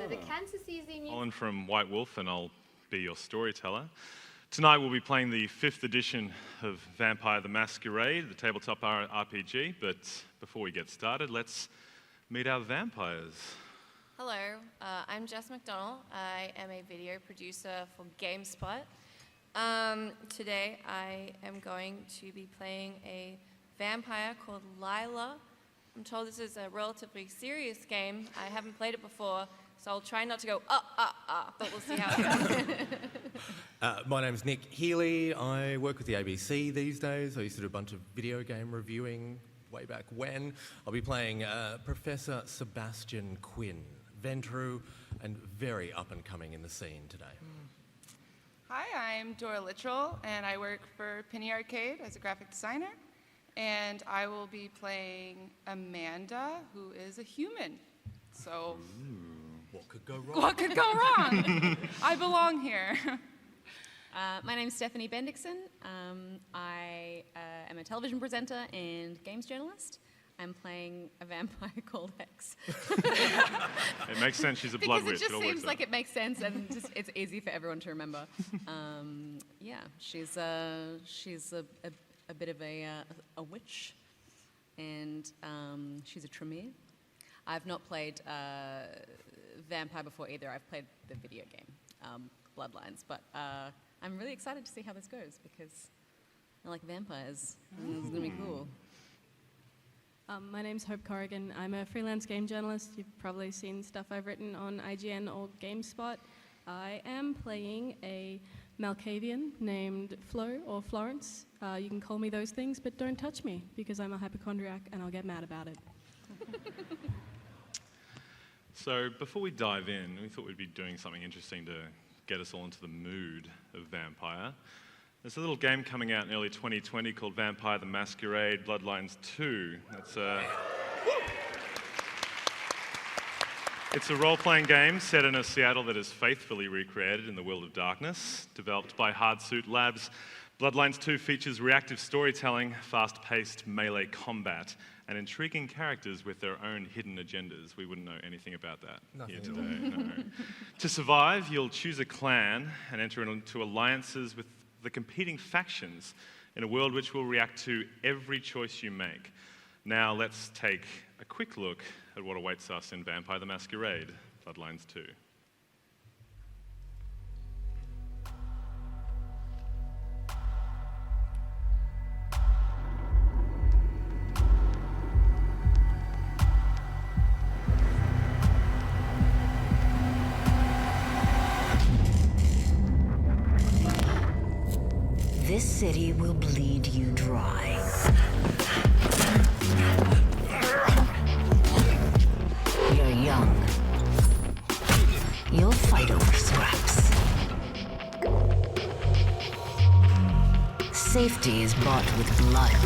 the cancer season. Colin from White Wolf, and I'll be your storyteller. Tonight we'll be playing the 5th edition of Vampire the Masquerade, the tabletop RPG, but before we get started, let's meet our vampires. Hello, I'm Jess McDonald. I am a video producer for GameSpot. Today I am going to be playing a vampire called Lila. I'm told this is a relatively serious game. I haven't played it before, so I'll try not to go, but we'll see how it goes. My name's Nick Healy. I work with the ABC these days. I used to do a bunch of video game reviewing way back when. I'll be playing Professor Sebastian Quinn, Ventru, and very up-and-coming in the scene today. Hi, I'm Dora Littrell, and I work for Penny Arcade as a graphic designer. And I will be playing Amanda, who is a human. So, what could go wrong? What could go wrong? I belong here. My name's Stephanie Bendixson. I am a television presenter and games journalist. I'm playing a vampire called Hex. It makes sense, she's a blood witch. Because it just seems like it makes sense and just, it's easy for everyone to remember. Yeah, she's a bit of a witch, and she's a Tremere. I've not played Vampire before either. I've played the video game, Bloodlines, but I'm really excited to see how this goes because I like vampires, and it's going to be cool. My name's Hope Corrigan. I'm a freelance game journalist. You've probably seen stuff I've written on IGN or GameSpot. I am playing a Malkavian named Flo or Florence. You can call me those things, but don't touch me because I'm a hypochondriac and I'll get mad about it. So before we dive in, we thought we'd be doing something interesting to get us all into the mood of Vampire. There's a little game coming out in early 2020 called Vampire the Masquerade Bloodlines 2. It's a role-playing game set in a Seattle that is faithfully recreated in the world of darkness. Developed by Hardsuit Labs, Bloodlines 2 features reactive storytelling, fast-paced melee combat, and intriguing characters with their own hidden agendas. We wouldn't know anything about that here today. No. To survive, you'll choose a clan and enter into alliances with the competing factions in a world which will react to every choice you make. Now let's take a quick look at what awaits us in Vampire the Masquerade, Bloodlines 2. This city will bleed you dry. You're young. You'll fight over scraps. Safety is bought with blood.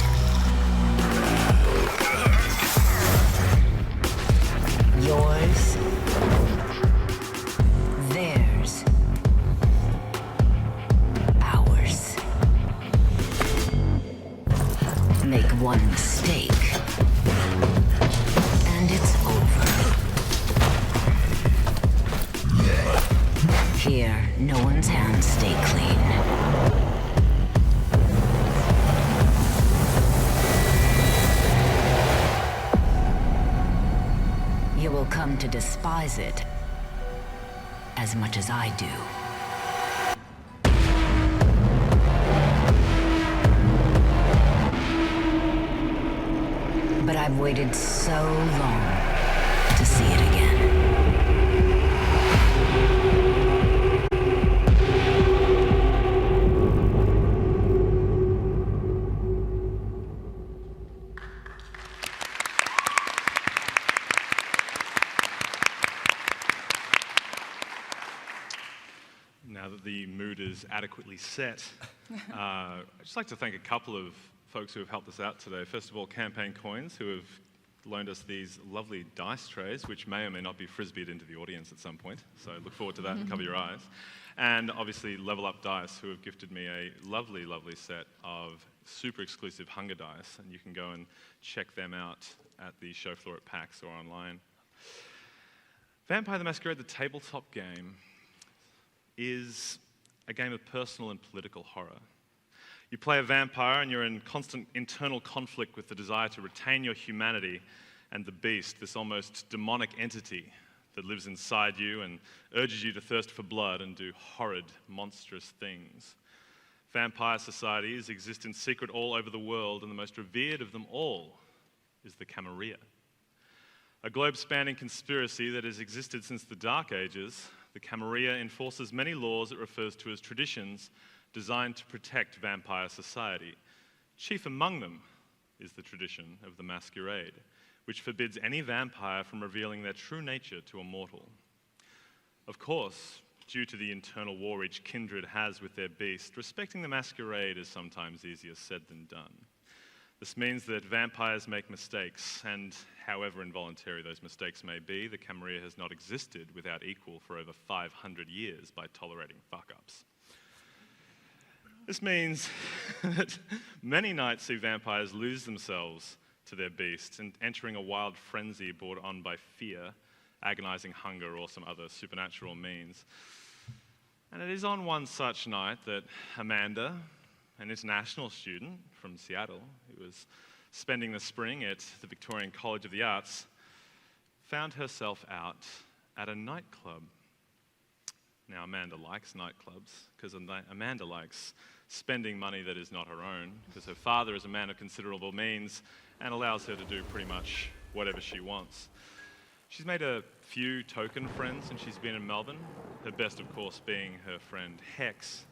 Yours. Theirs. Ours. Make one mistake, and it's over. Here, no one's hands stay clean. You will come to despise it as much as I do. But I've waited so long to see it again. Now that the mood is adequately set, I'd just like to thank a couple of folks who have helped us out today. First of all, Campaign Coins, who have loaned us these lovely dice trays, which may or may not be frisbeed into the audience at some point. So look forward to that and cover your eyes. And obviously Level Up Dice, who have gifted me a lovely, lovely set of super exclusive Hunger dice. And you can go and check them out at the show floor at PAX or online. Vampire the Masquerade, the tabletop game, is a game of personal and political horror. You play a vampire and you're in constant internal conflict with the desire to retain your humanity and the beast, this almost demonic entity that lives inside you and urges you to thirst for blood and do horrid, monstrous things. Vampire societies exist in secret all over the world, and the most revered of them all is the Camarilla. A globe-spanning conspiracy that has existed since the Dark Ages, the Camarilla enforces many laws it refers to as traditions designed to protect vampire society. Chief among them is the tradition of the Masquerade, which forbids any vampire from revealing their true nature to a mortal. Of course, due to the internal war each kindred has with their beast, respecting the Masquerade is sometimes easier said than done. This means that vampires make mistakes, and however involuntary those mistakes may be, the Camarilla has not existed without equal for over 500 years by tolerating fuck-ups. This means that many nights see vampires lose themselves to their beasts and entering a wild frenzy brought on by fear, agonizing hunger, or some other supernatural means. And it is on one such night that Amanda, an international student from Seattle who was spending the spring at the Victorian College of the Arts, found herself out at a nightclub. Now, Amanda likes nightclubs because Amanda likes spending money that is not her own, because her father is a man of considerable means and allows her to do pretty much whatever she wants. She's made a few token friends since she's been in Melbourne, her best, of course, being her friend Hex.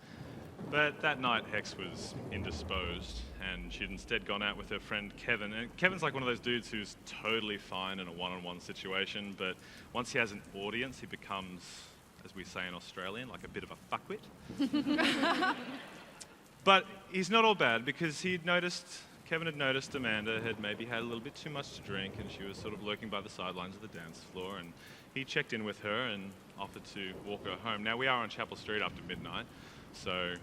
But that night, Hex was indisposed, and she'd instead gone out with her friend Kevin. And Kevin's like one of those dudes who's totally fine in a one-on-one situation, but once he has an audience, he becomes, as we say in Australian, like a bit of a fuckwit. But he's not all bad, because Kevin had noticed Amanda had maybe had a little bit too much to drink, and she was sort of lurking by the sidelines of the dance floor, and he checked in with her and offered to walk her home. Now, we are on Chapel Street after midnight, so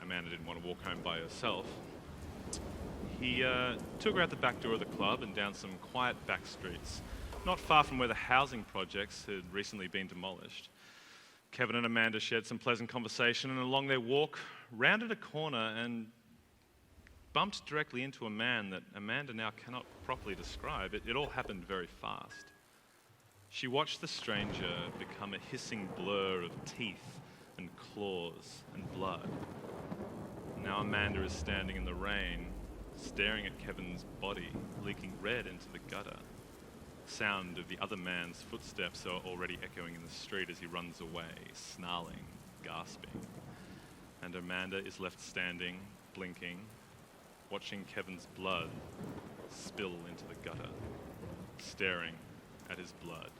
Amanda didn't want to walk home by herself. He took her out the back door of the club and down some quiet back streets, not far from where the housing projects had recently been demolished. Kevin and Amanda shared some pleasant conversation, and along their walk, rounded a corner and bumped directly into a man that Amanda now cannot properly describe. It all happened very fast. She watched the stranger become a hissing blur of teeth and claws and blood. Now Amanda is standing in the rain, staring at Kevin's body, leaking red into the gutter. Sound of the other man's footsteps are already echoing in the street as he runs away, snarling, gasping. And Amanda is left standing, blinking, watching Kevin's blood spill into the gutter, staring at his blood.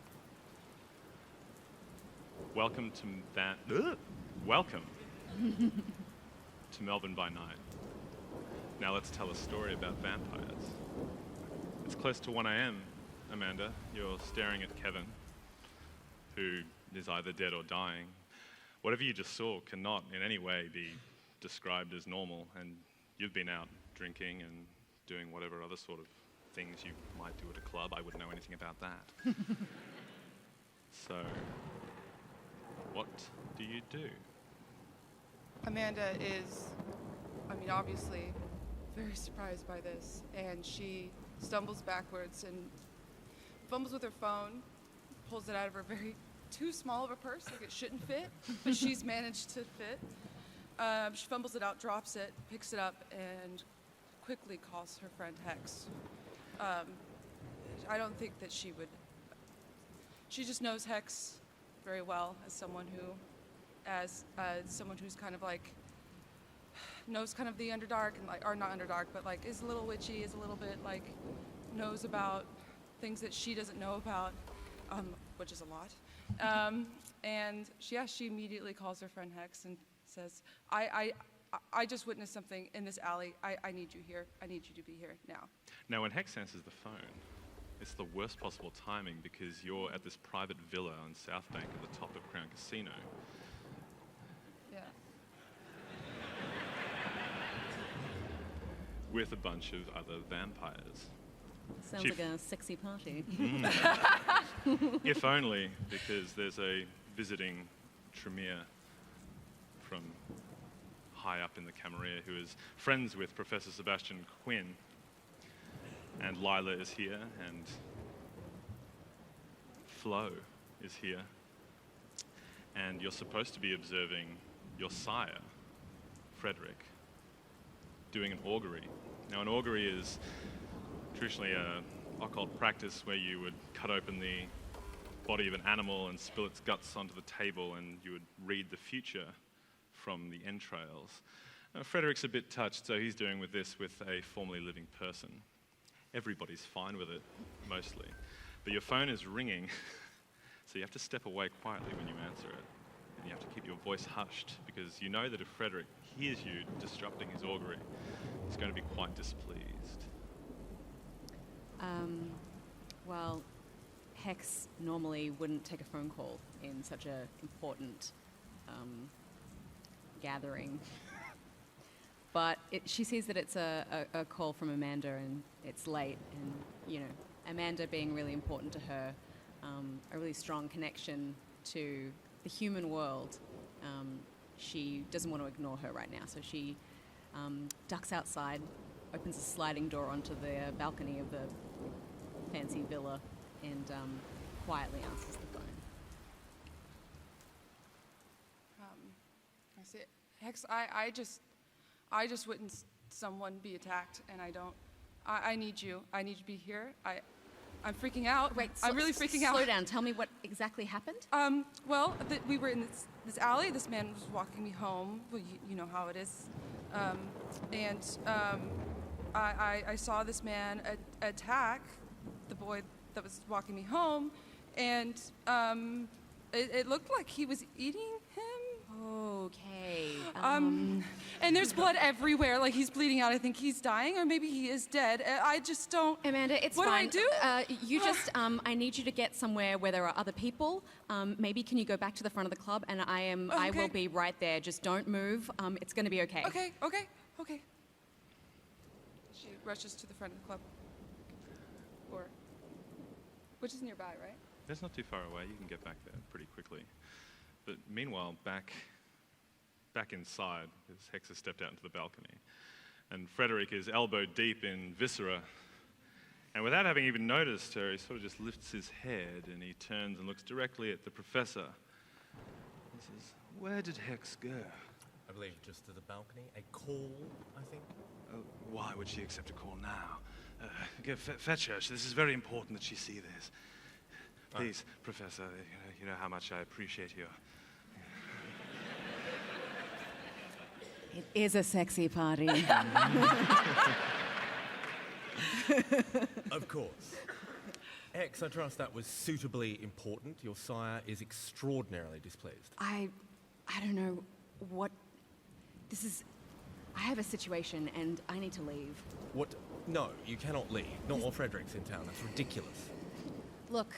Welcome to Melbourne by Night. Now let's tell a story about vampires. It's close to 1 a.m., Amanda. You're staring at Kevin, who is either dead or dying. Whatever you just saw cannot in any way be described as normal, and you've been out drinking and doing whatever other sort of things you might do at a club. I wouldn't know anything about that. So, what do you do? Amanda is, obviously very surprised by this, and she stumbles backwards and fumbles with her phone, pulls it out of her too small of a purse, like it shouldn't fit, but she's managed to fit. She fumbles it out, drops it, picks it up, and quickly calls her friend Hex. I don't think that she would. She just knows Hex very well as someone who's kind of like knows kind of the underdark and or not underdark, but like is a little witchy, is a little bit like knows about things that she doesn't know about, which is a lot. And she immediately calls her friend Hex and says, I just witnessed something in this alley. I need you here. I need you to be here now. Now, when Hex answers the phone, it's the worst possible timing because you're at this private villa on South Bank at the top of Crown Casino. Yeah. With a bunch of other vampires. Sounds like a sexy party. If only, because there's a visiting Tremere from high up in the Camarilla who is friends with Professor Sebastian Quinn. And Lila is here, and Flo is here. And you're supposed to be observing your sire, Frederick, doing an augury. Now, an augury is traditionally a occult practice where you would cut open the body of an animal and spill its guts onto the table, and you would read the future from the entrails. Frederick's a bit touched, so he's doing with this with a formerly living person. Everybody's fine with it, mostly. But your phone is ringing, so you have to step away quietly when you answer it. And you have to keep your voice hushed, because you know that if Frederick hears you disrupting his augury, he's going to be quite displeased. Well, Hex normally wouldn't take a phone call in such an important gathering. But she sees that it's a call from Amanda and it's late, and, you know, Amanda being really important to her, a really strong connection to the human world, she doesn't want to ignore her right now. So she ducks outside, opens a sliding door onto the balcony of the fancy villa, and quietly answers the phone. I say, Hex, I just witnessed someone be attacked, and I need you. I need you to be here. I'm freaking out. Wait, I'm really freaking out. Slow down. Tell me what exactly happened. Well, we were in this alley. This man was walking me home. Well, you know how it is. I saw this man attack the boy that was walking me home, and it looked like he was eating him. Okay. And there's blood everywhere. Like, he's bleeding out. I think he's dying, or maybe he is dead. I just don't. Amanda, it's what fine. What do I do? You just, I need you to get somewhere where there are other people. Maybe can you go back to the front of the club, and I will be right there. Just don't move. It's going to be okay. Okay. She rushes to the front of the club. Which is nearby, right? That's not too far away. You can get back there pretty quickly. But meanwhile, back inside, because Hex has stepped out into the balcony, and Frederick is elbow deep in Viscera. And without having even noticed her, he sort of just lifts his head and he turns and looks directly at the professor. He says, "Where did Hex go?" I believe just to the balcony. A call, I think. Why would she accept a call now? Fetch her. This is very important that she see this. Please, Professor, you know how much I appreciate you. It is a sexy party. Of course. X, I trust that was suitably important. Your sire is extraordinarily displeased. I don't know what... This is... I have a situation and I need to leave. What? No, you cannot leave. Not while Frederick's in town. That's ridiculous. Look,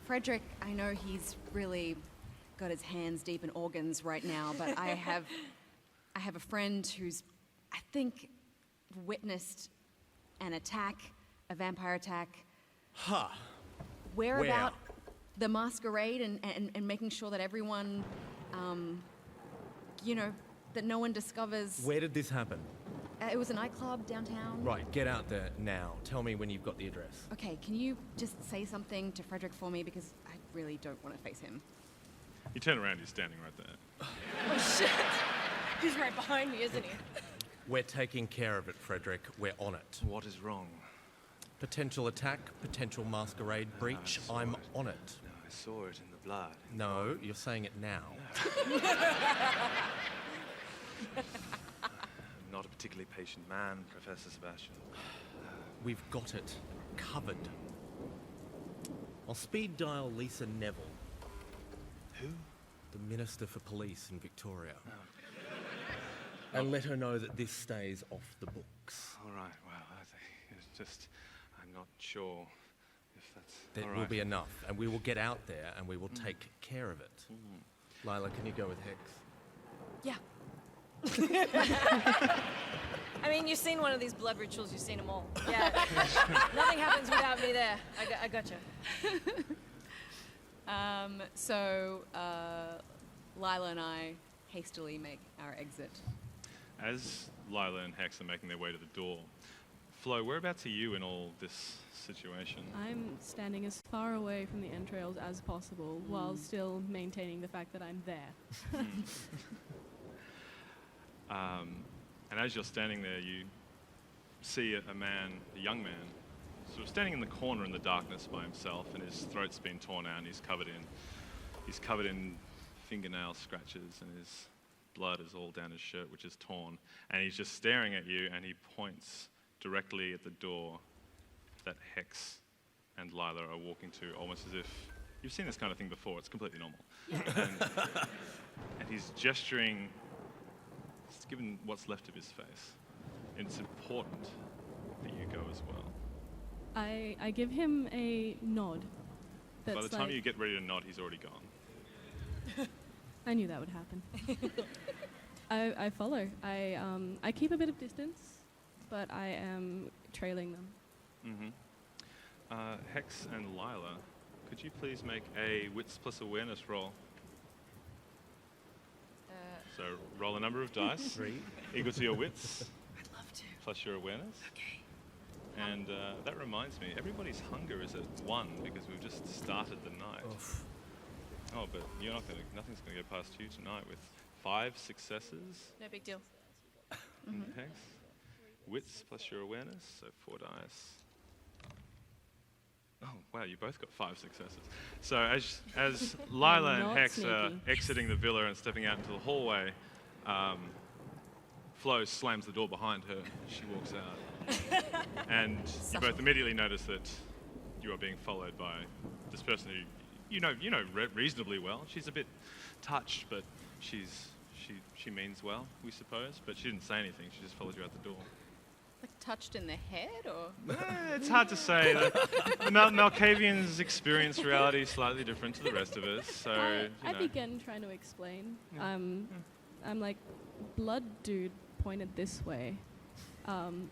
Frederick, I know he's really got his hands deep in organs right now, but I have a friend who's, I think, witnessed an attack, a vampire attack. Ha! Where Where? about the Masquerade and making sure that everyone, that no one discovers... Where did this happen? It was a nightclub downtown. Right, get out there now. Tell me when you've got the address. Okay, can you just say something to Frederick for me, because I really don't want to face him. You turn around, he's standing right there. Oh, shit. He's right behind me, isn't he? We're taking care of it, Frederick. We're on it. What is wrong? Potential attack, potential masquerade breach. I'm on it. No, I saw it in the blood. No, you're saying it now. I'm not a particularly patient man, Professor Sebastian. We've got it covered. I'll speed dial Lisa Neville. Who? The Minister for Police in Victoria. And let her know that this stays off the books. All right, well, I think it's just, I'm not sure if that's That all will right. be enough, and we will get out there and we will take care of it. Lila, can you go with Hex? Yeah. I mean, you've seen one of these blood rituals, you've seen them all. Yeah. Nothing happens without me there. I gotcha. So Lila and I hastily make our exit. As Lila and Hex are making their way to the door, Flo, whereabouts are you in all this situation? I'm standing as far away from the entrails as possible while still maintaining the fact that I'm there. And as you're standing there, you see a man, a young man, sort of standing in the corner in the darkness by himself, and his throat's been torn out, and he's covered in fingernail scratches, and his blood is all down his shirt, which is torn. And he's just staring at you, and he points directly at the door that Hex and Lila are walking to, almost as if you've seen this kind of thing before. It's completely normal. And he's gesturing, given what's left of his face. And it's important that you go as well. I give him a nod. By the time you get ready to nod, he's already gone. I knew that would happen. I follow. I keep a bit of distance, but I am trailing them. Hex and Lila, could you please make a wits plus awareness roll? So roll a number of dice. 3. Equal to your wits. I'd love to. Plus your awareness. Okay. And that reminds me, everybody's hunger is at 1 because we've just started the night. Oof. Oh, but nothing's gonna go past you tonight with 5 successes. No big deal. Hex. Wits plus your awareness, so 4 dice. Oh wow, you both got 5 successes. So as Lila and Not Hex are sneaky. exiting the villa and stepping out into the hallway, Flo slams the door behind her. She walks out, and you both immediately notice that you are being followed by this person who you know reasonably well. She's a bit touched, but she means well, we suppose. But she didn't say anything. She just followed you out the door. Like touched in the head, or? It's hard to say. The Malkavians experience reality slightly different to the rest of us. So I you know. began trying to explain. I'm like, blood dude pointed this way. And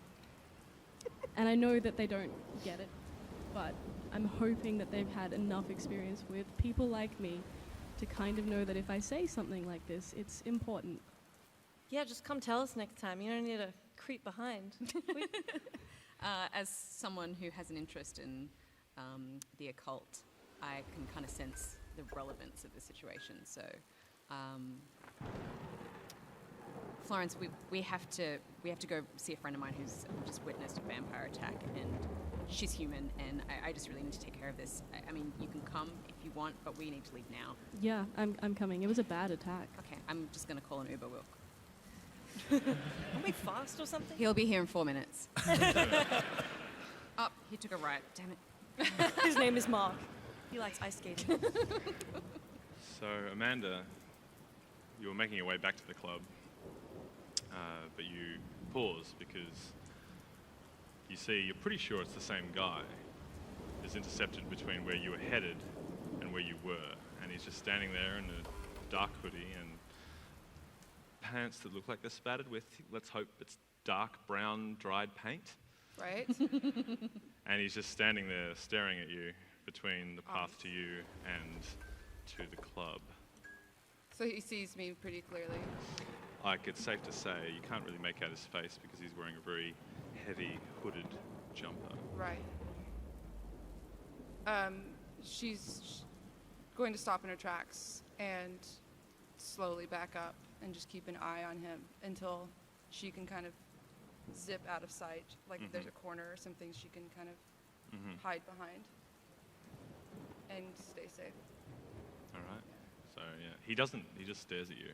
I know that they don't get it, but I'm hoping that they've had enough experience with people like me to kind of know that if I say something like this, it's important. Yeah, just come tell us next time. You don't need to creep behind. As someone who has an interest in the occult, I can kind of sense the relevance of the situation. So, Florence, we have to go see a friend of mine who's just witnessed a vampire attack, and she's human, and I just really need to take care of this. I mean, you can come if you want, but we need to leave now. Yeah, I'm coming. It was a bad attack. Okay, I'm just going to call an Uber. Are we fast or something? He'll be here in 4 minutes. Oh, he took a right. Damn it. His name is Mark. He likes ice skating. So Amanda, you were making your way back to the club, but you pause because you see you're pretty sure it's the same guy. There's intercepted between where you were headed and where you were, and he's just standing there in a dark hoodie and pants that look like they're spattered with, let's hope it's dark brown dried paint. Right? And he's just standing there staring at you between the path to you and to the club. So he sees me pretty clearly. Like, it's safe to say you can't really make out his face because he's wearing a very heavy hooded jumper. Right. She's going to stop in her tracks and slowly back up and just keep an eye on him until she can kind of zip out of sight. Like if there's a corner or something, she can kind of hide behind and stay safe. All right. So yeah, he just stares at you.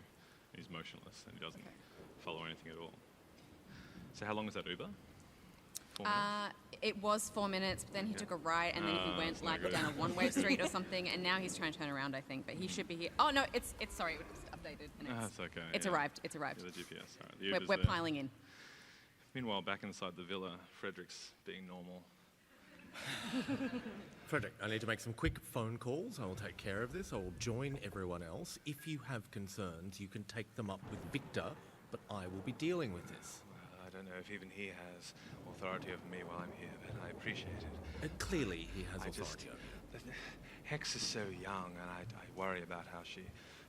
He's motionless and he doesn't follow anything at all. So how long is that Uber? 4 minutes? It was 4 minutes, but then he took a right, and then he went that's not like good. down a one-way street or something, and now he's trying to turn around, I think. But he should be here. Oh no, it's sorry, it was updated. And That's okay. It's yeah. arrived. It's arrived. Yeah, the GPS. All right. The Uber's We're there. piling in. Meanwhile, back inside the villa, Frederick's being normal. Frederick, I need to make some quick phone calls. I will take care of this. I will join everyone else. If you have concerns, you can take them up with Victor but I will be dealing with this. Well, I don't know if even he has authority over me while I'm here, but I appreciate it. Clearly, he has I authority just, over you. Hex is so young, and I worry about how she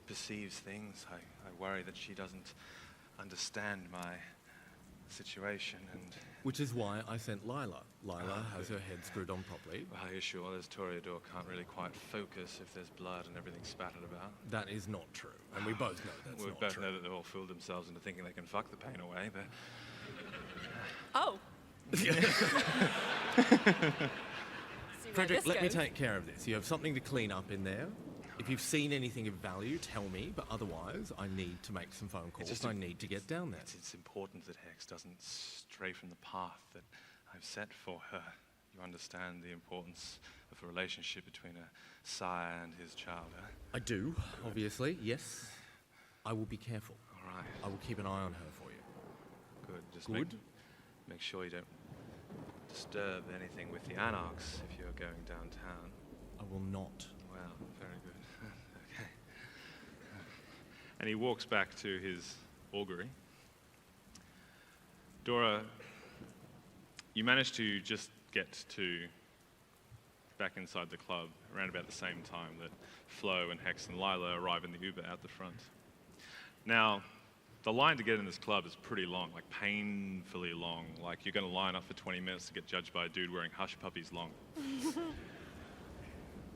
perceives things. I worry that she doesn't understand my situation, and... Which is why I sent Lila. Lila has her head screwed on properly. Well, are you sure this Toreador can't really quite focus if there's blood and everything spattered about? That is not true, and we both know that's We not both true. know that they've all fooled themselves into thinking they can fuck the pain away, but... Oh. Frederick, let me take care of this. You have something to clean up in there. If you've seen anything of value, tell me, but otherwise, I need to make some phone calls. I need to get down there. It's important that Hex doesn't stray from the path that I've set for her. You understand the importance of a relationship between a sire and his child, huh? I do, obviously, yes. I will be careful. All right. I will keep an eye on her for you. Good. Just Good? Make sure you don't disturb anything with the Anarchs if you're going downtown. I will not. Well, very good. Okay. And he walks back to his augury. Dora, you managed to just get to back inside the club around about the same time that Flo and Hex and Lila arrive in the Uber out the front. Now, the line to get in this club is pretty long, like painfully long. Like you're going to line up for 20 minutes to get judged by a dude wearing hush puppies long.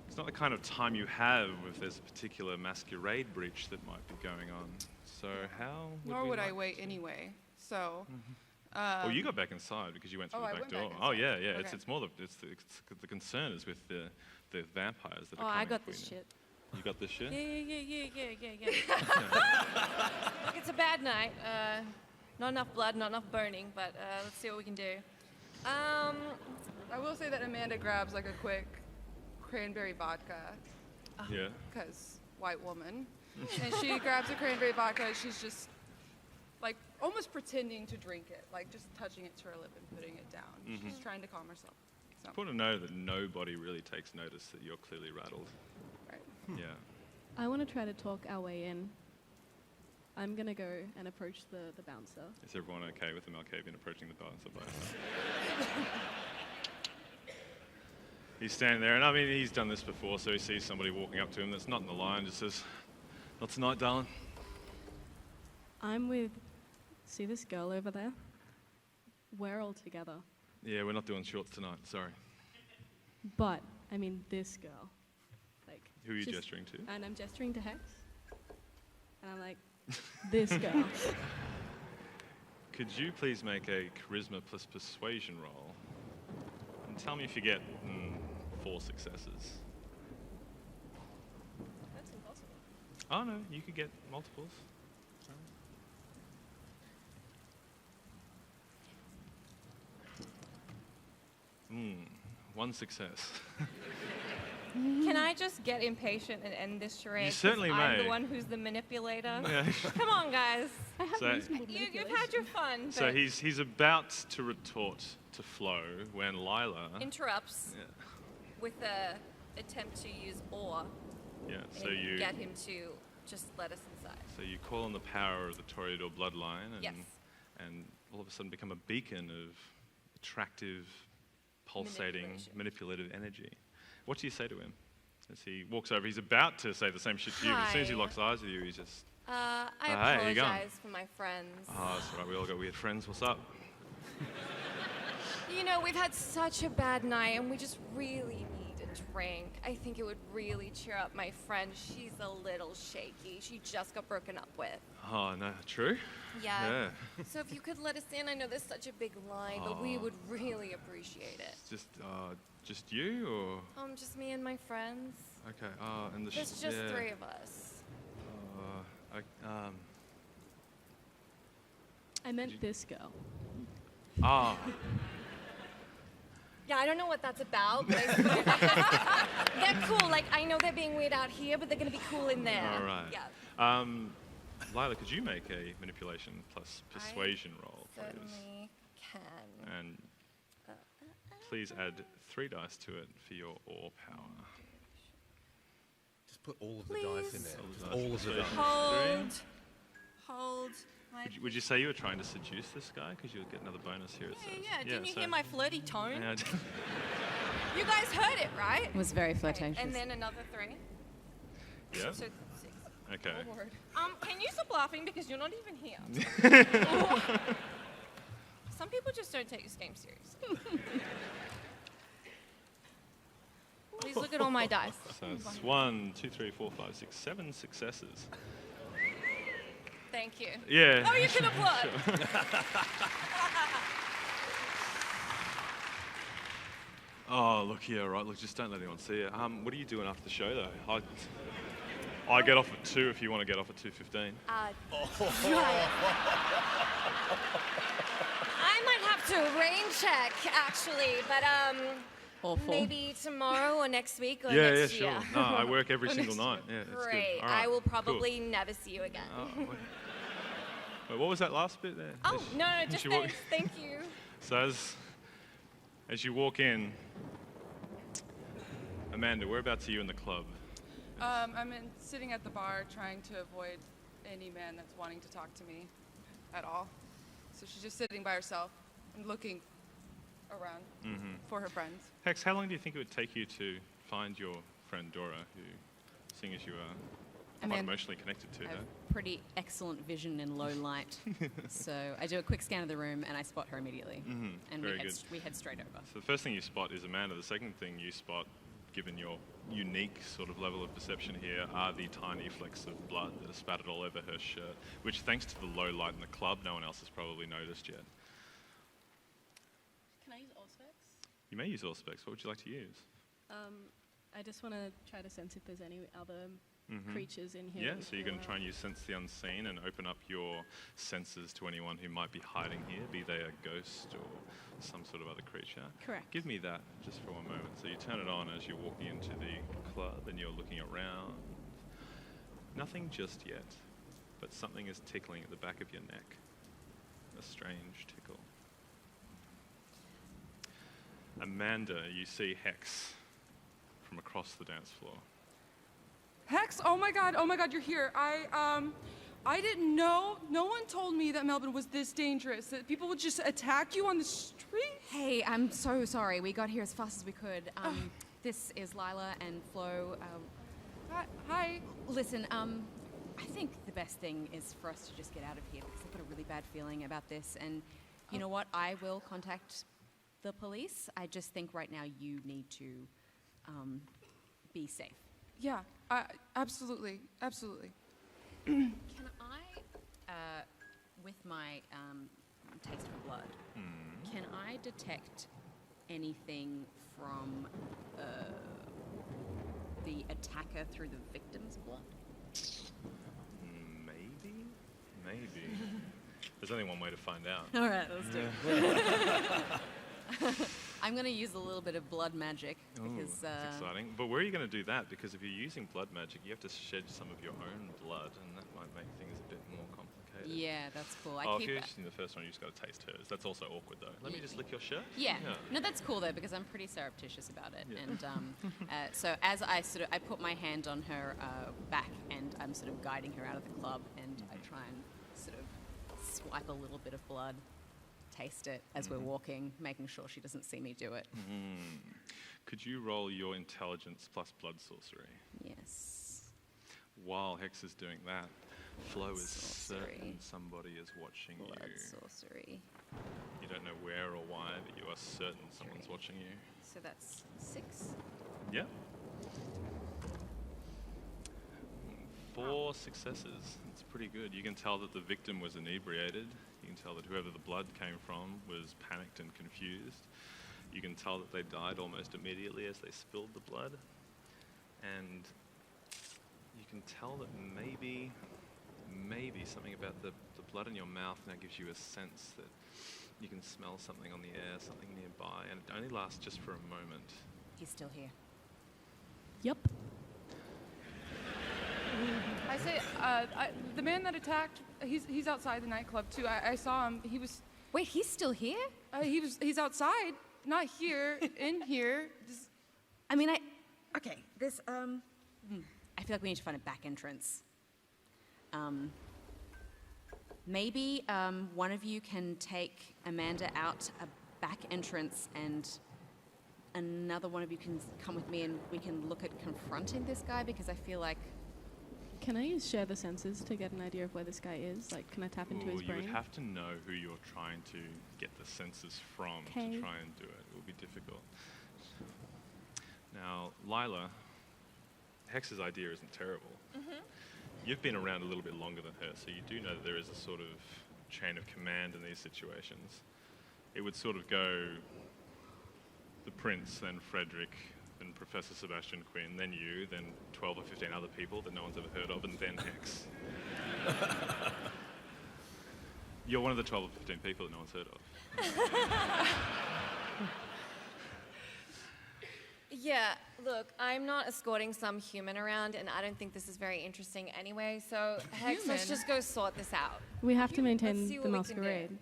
It's not the kind of time you have if there's a particular masquerade breach that might be going on. So how would Nor we would I like wait to- anyway. So. Well, you got back inside because you went through Oh, the I back went door. back Oh inside. yeah, yeah. Okay. It's more the concern is with the vampires that Oh, are coming. I got for this you. shit. You got this shit? Yeah. Look, it's a bad night. Not enough blood, not enough burning, but let's see what we can do. I will say that Amanda grabs like a quick cranberry vodka, Yeah. because white woman. And she grabs a cranberry vodka and she's just like almost pretending to drink it, like just touching it to her lip and putting it down. She's trying to calm herself. So, Important to know that nobody really takes notice that you're clearly rattled. right. Yeah. I want to try to talk our way in. I'm going to go and approach the bouncer. Is everyone okay with the Malkavian approaching the bouncer by himself? He's standing there, and I mean, he's done this before, so he sees somebody walking up to him that's not in the line, just says, "Not tonight, darling." I'm with, see this girl over there? We're all together. Yeah, we're not doing shorts tonight, sorry. But, I mean, this girl. Like, Who are you she's- gesturing to? And I'm gesturing to Hex. And I'm like, this girl. Could you please make a charisma plus persuasion roll? And tell me if you get 4 successes. That's impossible. Oh no, you could get multiples. 1 success. Can I just get impatient and end this charade? You 'Cause certainly I'm may. the one who's the manipulator. Yeah. Come on, guys. I have So- used You've had your fun. So but he's about to retort to Flo when Lila. interrupts Yeah. with a attempt to use awe Yeah. So and you get him to just let us inside. so you call on the power of the Toreador bloodline and Yes. and all of a sudden become a beacon of attractive, pulsating, manipulative energy. What do you say to him as he walks over? He's about to say the same shit to you, but as soon as he Hi. locks eyes with you, he's just, I hey, how you going? apologize for my friends. oh, that's all right, we all got weird friends, what's up? You know, we've had such a bad night and we just really need a drink. I think it would really cheer up my friend. She's a little shaky. She just got broken up with. Oh, no, true? Yeah. So if you could let us in, I know there's such a big line, but we Oh. would really appreciate it. Just you, or? Just me and my friends. Okay, and the There's just yeah. 3 of us. I meant this girl. Yeah, I don't know what that's about, but I suppose they're cool. Like, I know they're being weird out here, but they're gonna be cool in there. All right. Yeah. Lila, could you make a manipulation plus persuasion roll, please? Certainly can. And please add 3 dice to it for your awe power. Just put all of the dice in Please. there. All the Just dice. all of the Persuasion. dice. Hold. Would you say you were trying to seduce this guy? Because you'll get another bonus here. It says. Yeah. Didn't you so- hear my flirty tone? Yeah, You guys heard it, right? It was very flirtatious. And then another 3. yeah. So 6. Okay. Can you stop laughing because you're not even here? Some people just don't take this game seriously. Please look at all my dice. So it's 1, 2, 3, 4, 5, 6, 7 successes. Thank you. Yeah. Oh, you can applaud. Oh, look here, right? Look, just don't let anyone see it. What are you doing after the show, though? I get off at 2 if you want to get off at 2:15. Right. I might have to rain check, actually, but Awful. maybe tomorrow or next week or Yeah, next sure. year. No, I work every single night. Yeah, it's Great. good. All right, I will cool. probably never see you again. Oh, wait, what was that last bit there? Oh, no, just you walk- thanks. Thank you. So as you walk in, Amanda, whereabouts are you in the club? I'm sitting at the bar trying to avoid any man that's wanting to talk to me at all. So she's just sitting by herself and looking around for her friends. Hex, how long do you think it would take you to find your friend Dora, who, seeing as you are quite Amanda, emotionally connected to I her? have pretty excellent vision in low light. So I do a quick scan of the room and I spot her immediately. And Very good. we head straight over. So the first thing you spot is Amanda. The second thing you spot, given your unique sort of level of perception here, are the tiny flecks of blood that are spattered all over her shirt, which, thanks to the low light in the club, no one else has probably noticed yet. Can I use Auspex? You may use Auspex. What would you like to use? I just want to try to sense if there's any other creatures in here. Yeah, so you're going to try and use Sense the Unseen and open up your senses to anyone who might be hiding here, be they a ghost or some sort of other creature. Correct. Give me that just for one moment. So you turn it on as you're walking into the club and you're looking around. Nothing just yet, but something is tickling at the back of your neck. A strange tickle. Amanda, you see Hex from across the dance floor. Hex, oh my god, you're here. I didn't know, no one told me that Melbourne was this dangerous, that people would just attack you on the street. Hey, I'm so sorry. We got here as fast as we could. This is Lila and Flo. Hi. Listen, I think the best thing is for us to just get out of here because I've got a really bad feeling about this. And you know what? I will contact the police. I just think right now you need to be safe. Yeah, absolutely. Can I, with my taste for blood, can I detect anything from the attacker through the victim's blood? Maybe. There's only one way to find out. All right, let's do it. I'm going to use a little bit of blood magic because... That's exciting. But where are you going to do that? Because if you're using blood magic, you have to shed some of your own blood, and that might make things a bit more complicated. Yeah, that's cool. If you're using the first one, you just got to taste hers. That's also awkward, though. Let me just lick your shirt. Yeah. No, that's cool though because I'm pretty surreptitious about it. Yeah. And so as I put my hand on her back and I'm sort of guiding her out of the club, and I try and sort of swipe a little bit of blood, taste it as we're walking, making sure she doesn't see me do it. Could you roll your intelligence plus blood sorcery? Yes. While Hex is doing that, Flo is Sorcery. certain somebody is watching Blood you. sorcery. You don't know where or why, but you are certain someone's watching you. So that's 6. Yeah. 4 successes. It's pretty good. You can tell that the victim was inebriated. You can tell that whoever the blood came from was panicked and confused. You can tell that they died almost immediately as they spilled the blood. And you can tell that maybe something about the blood in your mouth now gives you a sense that you can smell something on the air, something nearby, and it only lasts just for a moment. He's still here. Yep. I say, the man that attacked, he's outside the nightclub too. I saw him. He was. Wait, he's still here? He's outside, not here, in here. Just, Okay, this, I feel like we need to find a back entrance. maybe one of you can take Amanda out a back entrance, and another one of you can come with me, and we can look at confronting this guy, because I feel like... Can I use share the senses to get an idea of where this guy is? Like, can I tap into his You brain? would have to know who you're trying to get the senses from to try and do it. It will be difficult. Now, Lila, Hex's idea isn't terrible. You've been around a little bit longer than her, so you do know that there is a sort of chain of command in these situations. It would sort of go the Prince, then Frederick, then Professor Sebastian Quinn, then you, then 12 or 15 other people that no one's ever heard of, and then Hex. You're one of the 12 or 15 people that no one's heard of. Yeah, look, I'm not escorting some human around, and I don't think this is very interesting anyway, so Hex, let's just go sort this out. We have to Let's maintain see the what we can do. masquerade.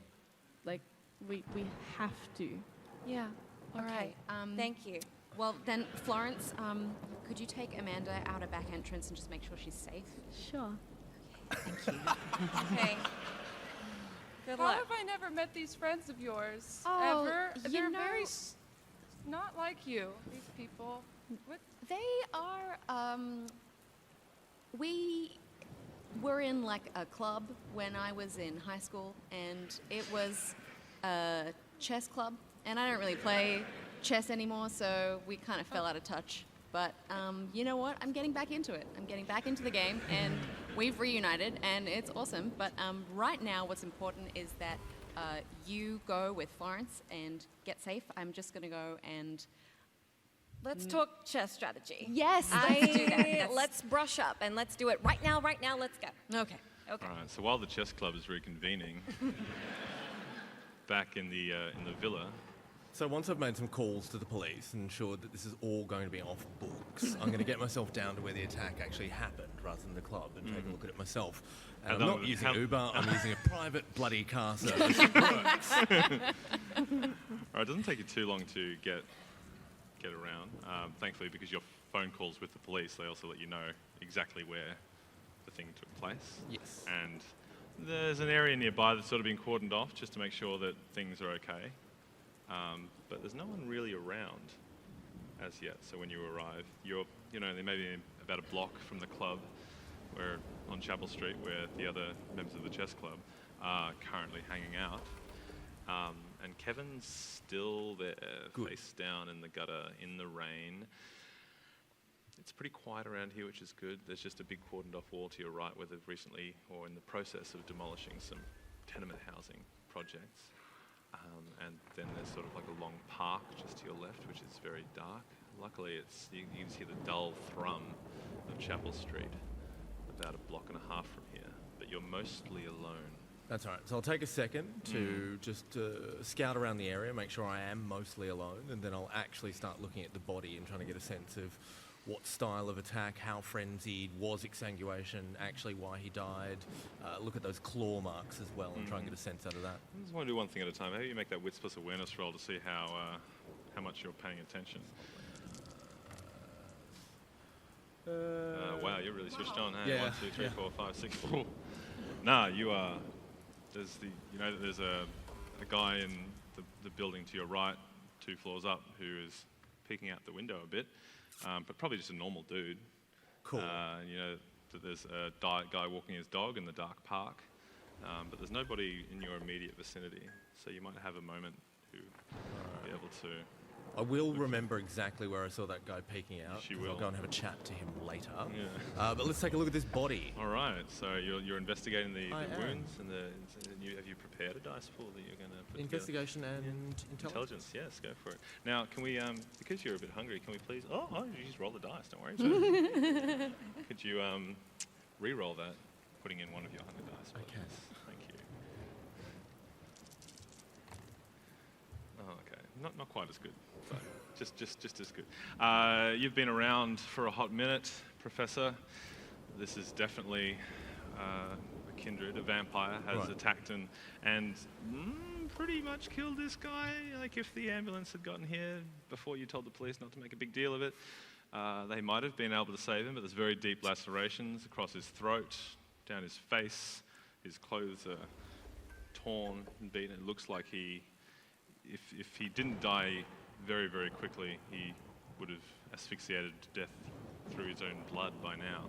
Like, we have to. Yeah, all Okay, right. Thank you. Well, then, Florence, could you take Amanda out a back entrance and just make sure she's safe? Sure. Thank you. Okay. Good How luck. have I never met these friends of yours? Oh, ever? you They're know- very not like you, these people. What? They are, we were in like a club when I was in high school, and it was a chess club, and I don't really play chess anymore, so we kind of fell out of touch. But you know what? I'm getting back into it. I'm getting back into the game, and we've reunited, and it's awesome. But right now, what's important is that you go with Florence and get safe. I'm just going to go and... Let's talk chess strategy. Yes, let's do that. That's- Let's brush up, and let's do it right now, let's go. Okay. Okay. All right, so while the chess club is reconvening, back in the villa, So once I've made some calls to the police and ensured that this is all going to be off books, I'm going to get myself down to where the attack actually happened rather than the club and take a look at it myself. And How I'm long- not using how- Uber, I'm using a private bloody car service. It works. all right, it doesn't take you too long to get around. Thankfully, because your phone calls with the police, they also let you know exactly where the thing took place. Yes. And there's an area nearby that's sort of been cordoned off just to make sure that things are okay. But there's no one really around as yet. So when you arrive, they may be about a block from the club, where on Chapel Street, where the other members of the chess club are currently hanging out. And Kevin's still there, Good. face down in the gutter in the rain. It's pretty quiet around here, which is good. There's just a big cordoned off wall to your right where they've recently, or in the process of demolishing some tenement housing projects. And then there's sort of like a long park just to your left, which is very dark. Luckily, you can just hear the dull thrum of Chapel Street about a block and a half from here. But you're mostly alone. That's all right. So I'll take a second to just scout around the area, make sure I am mostly alone, and then I'll actually start looking at the body and trying to get a sense of what style of attack, how frenzied, was exsanguination, actually why he died. Look at those claw marks as well and try and get a sense out of that. I just want to do one thing at a time. Maybe you make that wits plus awareness roll to see how much you're paying attention. Wow, you're really switched on, hey? Yeah, 1, 2, 3, yeah. 4, 5, 6. Oh. Nah, you are. There's a guy in the building to your right, 2 floors up, who is peeking out the window a bit, but probably just a normal dude. Cool. You know that there's a guy walking his dog in the dark park, but there's nobody in your immediate vicinity, so you might have a moment to be able to. I will remember exactly where I saw that guy peeking out. Yes, you 'cause I'll will. go and have a chat to him later. Yeah. But let's take a look at this body. All right, so you're investigating the I am. wounds and have you prepared a dice pool that you're going to put Investigation and intelligence. Intelligence, yes, go for it. Now, can we, because you're a bit hungry, can we please? Oh, you just roll the dice. Don't worry. Could you re-roll that, putting in one of your hunger dice? I please? can. Thank you. Oh, okay. Not quite as good, but just as good. You've been around for a hot minute, Professor. This is definitely a kindred. A vampire has Right. attacked and pretty much killed this guy. Like, if the ambulance had gotten here before you told the police not to make a big deal of it, they might have been able to save him, but there's very deep lacerations across his throat, down his face, His clothes are torn and beaten. It looks like if he didn't die very, very quickly, he would have asphyxiated to death through his own blood by now.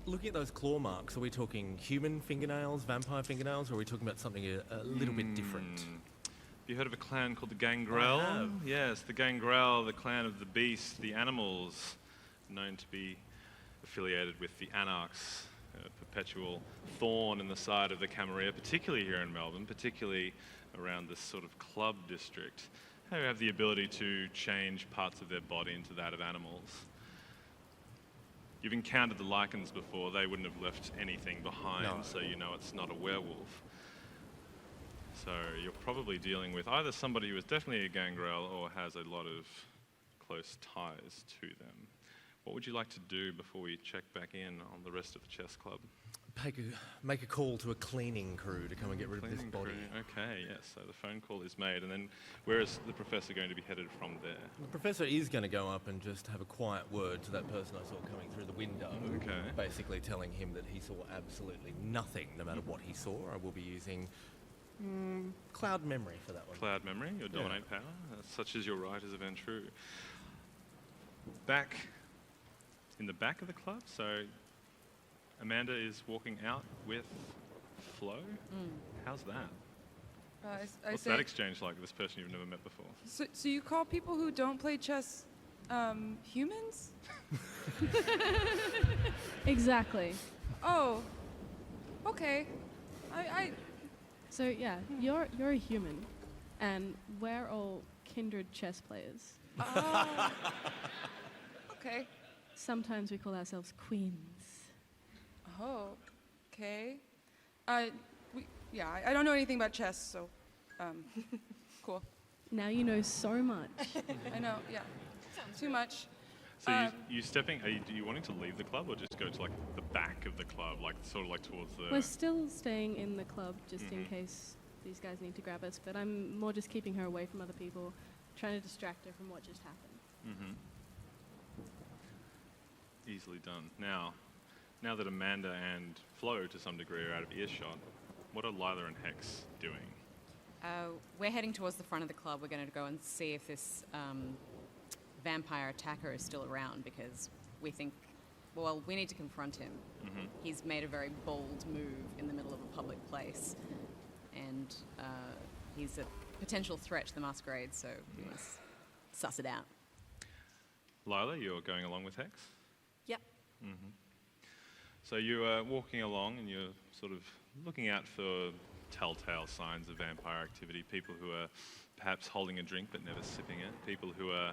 Looking at those claw marks, are we talking human fingernails, vampire fingernails, or are we talking about something a little bit different? Have you heard of a clan called the Gangrel? I have. Yes, the Gangrel, the clan of the beast, the animals, known to be affiliated with the Anarchs, a perpetual thorn in the side of the Camarilla, particularly here in Melbourne, particularly around this sort of club district, who have the ability to change parts of their body into that of animals. You've encountered the lichens before. They wouldn't have left anything behind, No. so you know it's not a werewolf. So you're probably dealing with either somebody who is definitely a gangrel or has a lot of close ties to them. What would you like to do before we check back in on the rest of the chess club? Make a call to a cleaning crew to come and get rid of this Cleaning body. crew. Okay, yes. So the phone call is made, and then where is the professor going to be headed from there? The professor is going to go up and just have a quiet word to that person I saw coming through the window. Okay. Basically telling him that he saw absolutely nothing, no matter what he saw. I will be using cloud memory for that one. Cloud memory, your dominate power, such as your right as a Ventru. Back in the back of the club, so Amanda is walking out with Flo. How's that? What's that exchange like with this person you've never met before? So you call people who don't play chess humans? Exactly. Oh, okay. So yeah, you're a human, and we're all kindred chess players. Oh, okay. Sometimes we call ourselves queens. Oh, okay. I don't know anything about chess, so cool. Now you know so much. I know, yeah. Too much. So you stepping? Are you wanting to leave the club or just go to like the back of the club, like sort of like towards the? We're still staying in the club just in case these guys need to grab us, but I'm more just keeping her away from other people, trying to distract her from what just happened. Easily done. Now that Amanda and Flo to some degree are out of earshot, what are Lila and Hex doing? We're heading towards the front of the club. We're going to go and see if this vampire attacker is still around because we think, well, we need to confront him. He's made a very bold move in the middle of a public place, and he's a potential threat to the Masquerade, so we must suss it out. Lila, you're going along with Hex? Yep. So you are walking along and you're sort of looking out for telltale signs of vampire activity, people who are perhaps holding a drink but never sipping it, people who are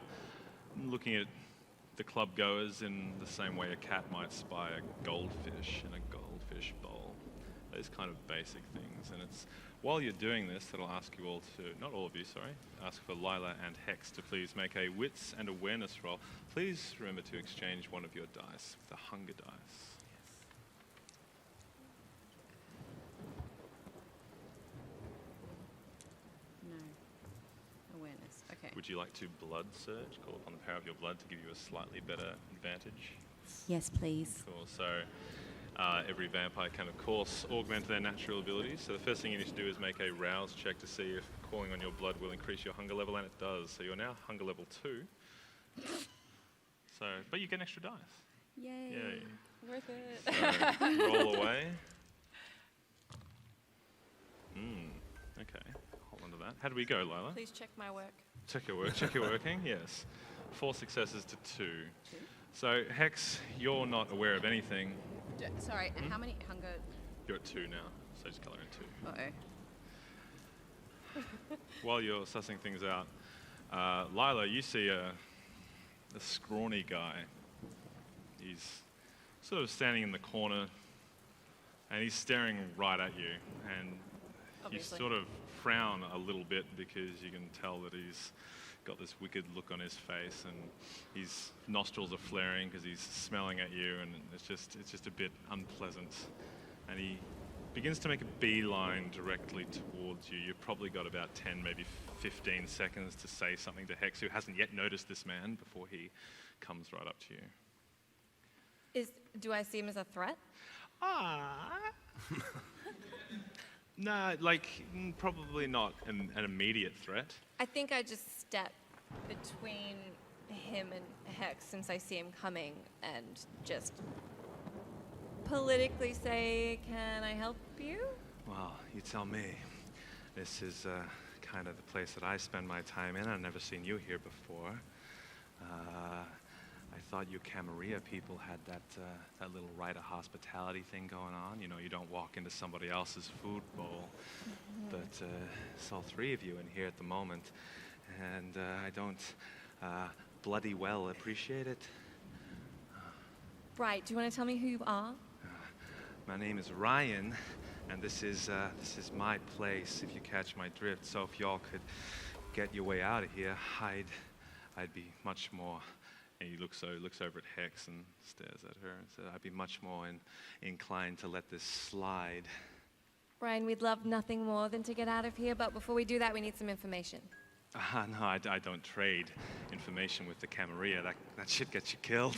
looking at the club goers in the same way a cat might spy a goldfish in a goldfish bowl. Those kind of basic things. And it's while you're doing this that I'll ask you all to, not all of you, sorry, ask for Lila and Hex to please make a wits and awareness roll. Please remember to exchange one of your dice with a hunger dice. No. Awareness. Okay. Would you like to blood surge? Call upon the power of your blood to give you a slightly better advantage. Yes, please. Cool. So every vampire can, of course, augment their natural abilities. So the first thing you need to do is make a rouse check to see if calling on your blood will increase your hunger level, and it does. So you're now hunger level 2. So, but you get an extra dice. Yay. Yay. Worth it. So roll away. Okay. Hold on to that. How do we go, Lila? Please check my work. Check your work. Check your working. Yes. 4 successes to 2. So Hex, you're not aware of anything. Sorry, how many hunger? You're at 2 now. So just color in 2. Uh-oh. While you're sussing things out, Lila, you see a scrawny guy. He's sort of standing in the corner, and he's staring right at you. And Obviously. you sort of frown a little bit because you can tell that he's got this wicked look on his face, and his nostrils are flaring because he's smelling at you, and it's just a bit unpleasant. And he begins to make a beeline directly towards you. You've probably got about 10, maybe 15 seconds to say something to Hex, who hasn't yet noticed this man, before he comes right up to you. Do I see him as a threat? Nah, like, probably not an immediate threat. I think I just step between him and Hex since I see him coming and just politically say, "Can I help you?" Well, you tell me. This is kind of the place that I spend my time in. I've never seen you here before. I thought you Camarilla people had that little rite of hospitality thing going on. You know, you don't walk into somebody else's food bowl. But it's all three of you in here at the moment, and I don't bloody well appreciate it. Right. Do you want to tell me who you are? My name is Ryan, and this is my place, if you catch my drift. So if y'all could get your way out of here, I'd be much more. And he looks over at Hex and stares at her and says, "I'd be much more inclined to let this slide." Ryan, we'd love nothing more than to get out of here, but before we do that, we need some information. No, I don't trade information with the Camarilla. That shit gets you killed.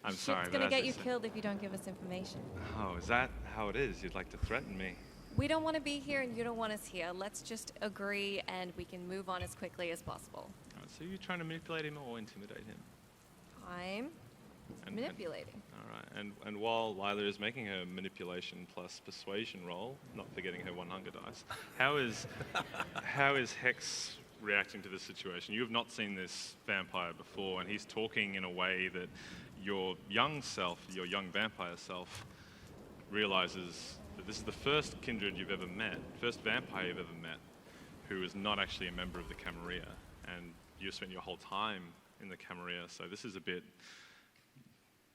I'm sorry. It's gonna get you killed if you don't give us information. Oh, is that how it is? You'd like to threaten me? We don't want to be here and you don't want us here. Let's just agree and we can move on as quickly as possible. So you're trying to manipulate him or intimidate him? I'm manipulating. All right. And while Lila is making her manipulation plus persuasion roll, not forgetting her one hunger dice, how is Hex reacting to this situation? You have not seen this vampire before, and he's talking in a way that your young self, your young vampire self, realizes that this is the first kindred you've ever met, first vampire you've ever met, who is not actually a member of the Camarilla, and you spent your whole time in the Camarilla, so this is a bit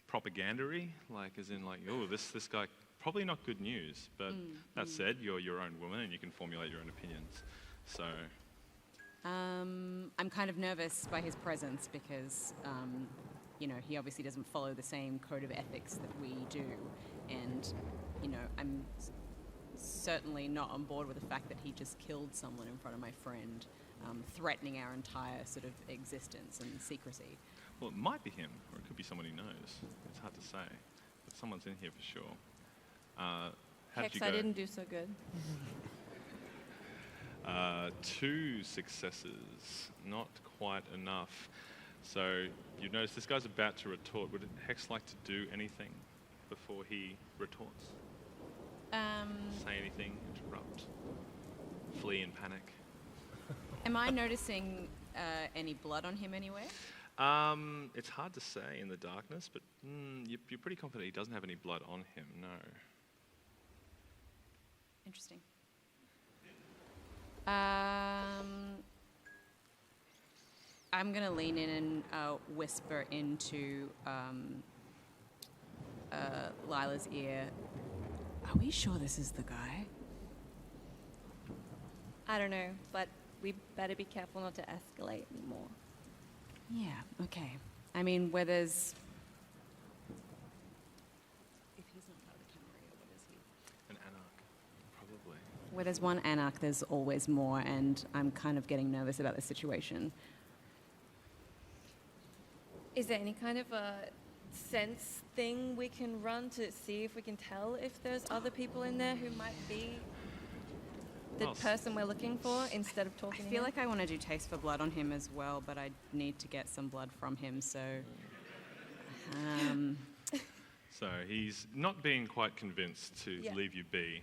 propagandary, like as in like, oh, this guy, probably not good news, but that said, you're your own woman and you can formulate your own opinions, so. I'm kind of nervous by his presence because, you know, he obviously doesn't follow the same code of ethics that we do, and, you know, I'm certainly not on board with the fact that he just killed someone in front of my friend. Threatening our entire sort of existence and secrecy. Well, it might be him, or it could be someone he knows. It's hard to say, but someone's in here for sure. How did Hex, you go? I didn't do so good. 2 successes, not quite enough. So you notice this guy's about to retort. Would Hex like to do anything before he retorts? Say anything, interrupt, flee in panic. Am I noticing any blood on him anywhere? It's hard to say in the darkness, but you're pretty confident he doesn't have any blood on him, no. Interesting. I'm going to lean in and whisper into Lila's ear. Are we sure this is the guy? I don't know, but we better be careful not to escalate more. Yeah, okay. I mean, where there's... If he's not part of the Camarilla, what is he? An anarch, probably. Where there's one anarch, there's always more, and I'm kind of getting nervous about the situation. Is there any kind of a sense thing we can run to see if we can tell if there's other people in there who might be the person we're looking for instead of talking to him? I feel like I want to do taste for blood on him as well, but I need to get some blood from him, so... So he's not being quite convinced to leave you be.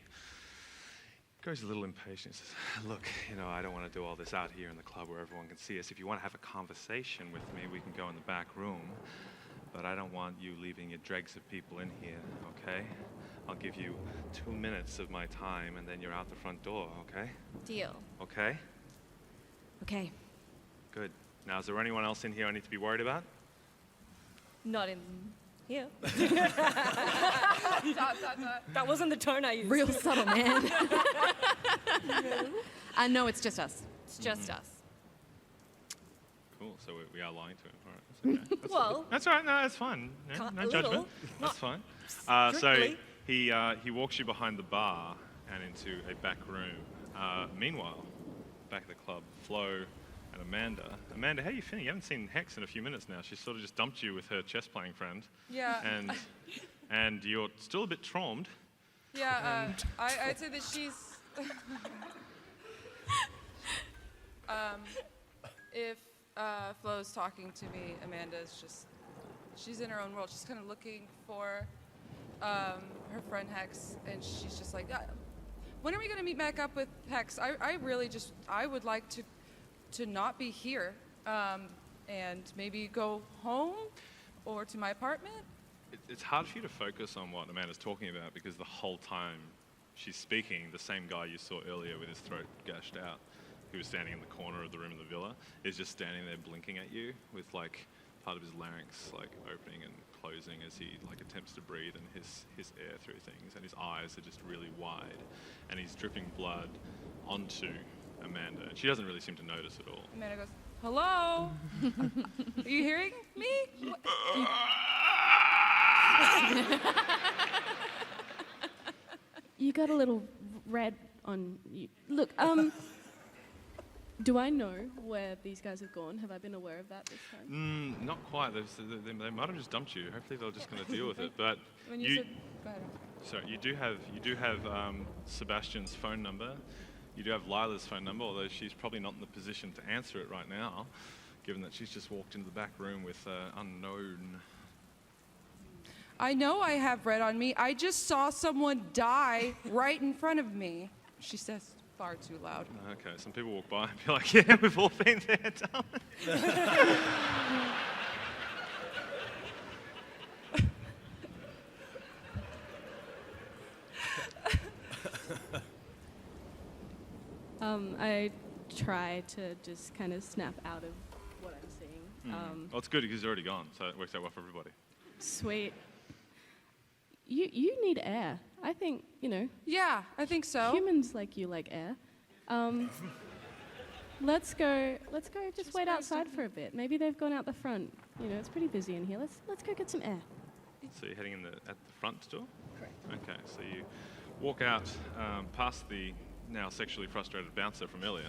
Grows a little impatient. Says, "Look, you know, I don't want to do all this out here in the club where everyone can see us. If you want to have a conversation with me, we can go in the back room. But I don't want you leaving your dregs of people in here, okay? I'll give you 2 minutes of my time, and then you're out the front door, okay? Deal. Okay? Okay. Good. Now, is there anyone else in here I need to be worried about? Not in here. That wasn't the tone I used. Real subtle, man. No, it's just us. It's just us. Cool. So we are lying to him. All right. That's okay. Well, that's all right. No, that's fine. No, no judgment. That's fine. So strictly. he walks you behind the bar and into a back room. Meanwhile, back at the club, Flo and Amanda. Amanda, how are you feeling? You haven't seen Hex in a few minutes now. She's sort of just dumped you with her chess playing friend. Yeah. And and you're still a bit traumed. Yeah, I'd say that she's. If Flo's talking to me, Amanda's just. She's in her own world. She's kind of looking for her friend Hex, and she's just like, when are we going to meet back up with Hex? I really just. I would like to not be here and maybe go home or to my apartment. It's hard for you to focus on what Amanda's talking about because the whole time she's speaking, the same guy you saw earlier with his throat gashed out, who was standing in the corner of the room in the villa, is just standing there blinking at you with like part of his larynx like opening and closing as he like attempts to breathe and his air through things, and his eyes are just really wide, and he's dripping blood onto Amanda, and she doesn't really seem to notice at all. Amanda goes, "Hello? Are you hearing me?" You got a little red on you. Look, do I know where these guys have gone? Have I been aware of that this time? Not quite. They might have just dumped you. Hopefully they're just going to deal with it. But When you said, go ahead. sorry, you do have Sebastian's phone number. You do have Lila's phone number, although she's probably not in the position to answer it right now, given that she's just walked into the back room with unknown. I know I have red on me. I just saw someone die right in front of me. She says far too loud. Okay, some people walk by and be like, "Yeah, we've all been there, darling." I try to just kind of snap out of what I'm seeing. Well, it's good because he's already gone, so it works out well for everybody. Sweet. You need air. I think, Yeah, I think so. humans like you like air. Let's go just wait outside for a bit. Maybe they've gone out the front. It's pretty busy in here. Let's go get some air. So you're heading at the front door? Correct. Okay, so you walk out past the now sexually frustrated bouncer from earlier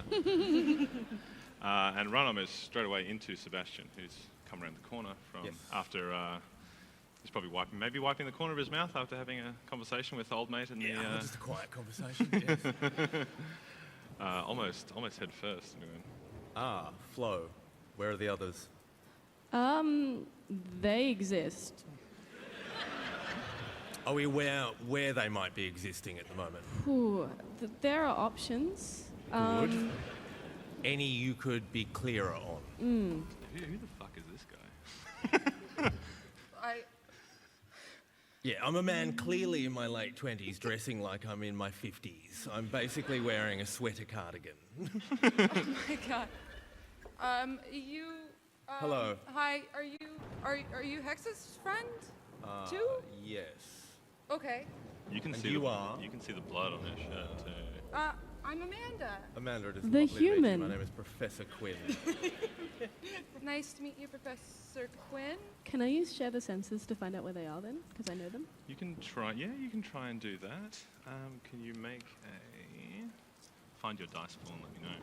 and run almost straight away into Sebastian, who's come around the corner from after he's probably wiping the corner of his mouth after having a conversation with old mate in Just a quiet conversation, yes. almost head first. Flo. Where are the others? They exist. Are we aware where they might be existing at the moment? Ooh, there are options. Good. Any you could be clearer on? Who the fuck is this guy? Yeah, I'm a man clearly in my late 20s dressing like I'm in my 50s. I'm basically wearing a sweater cardigan. Oh my god. You. Hello. Hi. Are you Hex's friend? Too? Yes. Okay. You can And see you the, are? You can see the blood on his shirt too. I'm Amanda. Amanda, it is The lovely to meet you. human. My name is Professor Quinn. Nice to meet you, Professor Quinn. Can I use share the senses to find out where they are then? Because I know them. You can try. Yeah, you can try and do that. Can you make find your dice pool and let me know?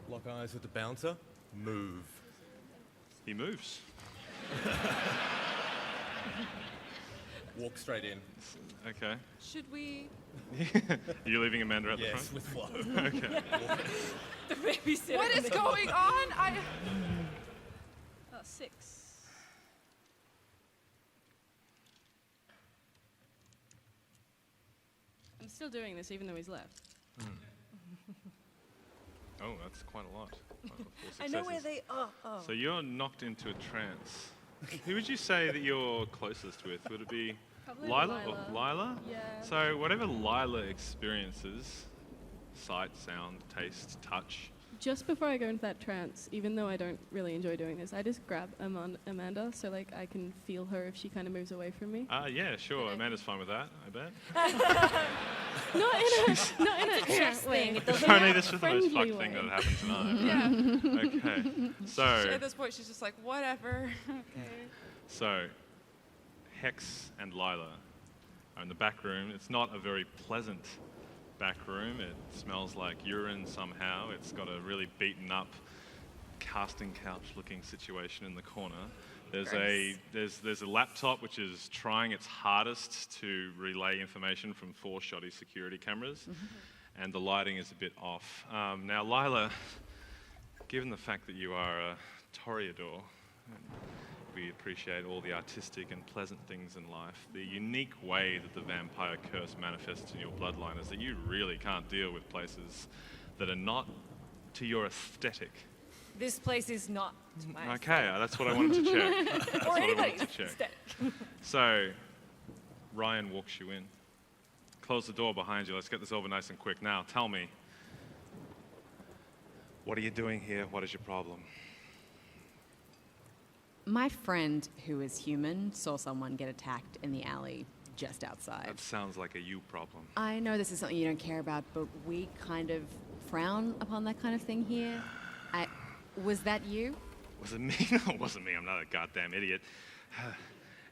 Lock eyes with the bouncer. Move. He moves. Walk straight in. Okay. Should we? Are you leaving Amanda at the Yes, front? with Flo. Okay. What is going on? 6. I'm still doing this even though he's left. Oh, that's quite a lot. Four I know where successes. they are. Oh. So you're knocked into a trance. Who would you say that you're closest with? Would it be Probably Lila Lila. or Lila? Yeah. So whatever Lila experiences, sight, sound, taste, touch, Just before I go into that trance, even though I don't really enjoy doing this, I just grab Amanda so like I can feel her if she kind of moves away from me. yeah, sure. Amanda's fine with that, I bet. Not in a Trust way. thing. It doesn't Apparently this was the most friendly fucked thing way. that happened tonight. Yeah. Okay. So, At this point, she's just like, whatever. Okay. so Hex and Lila are in the back room. It's not a very pleasant back room. It smells like urine somehow. It's got a really beaten up casting couch looking situation in the corner. There's a laptop which is trying its hardest to relay information from 4 shoddy security cameras, and the lighting is a bit off. Now, Lila, given the fact that you are a Toreador, we appreciate all the artistic and pleasant things in life. The unique way that the vampire curse manifests in your bloodline is that you really can't deal with places that are not to your aesthetic. This place is not my Okay, that's what I wanted to check. That's or what I wanted anybody's to check. aesthetic. So, Ryan walks you in. Close the door behind you. Let's get this over nice and quick. Now, tell me, what are you doing here? What is your problem? My friend, who is human, saw someone get attacked in the alley just outside. That sounds like a you problem. I know this is something you don't care about, but we kind of frown upon that kind of thing here. Was that you? Was it me? No, it wasn't me. I'm not a goddamn idiot.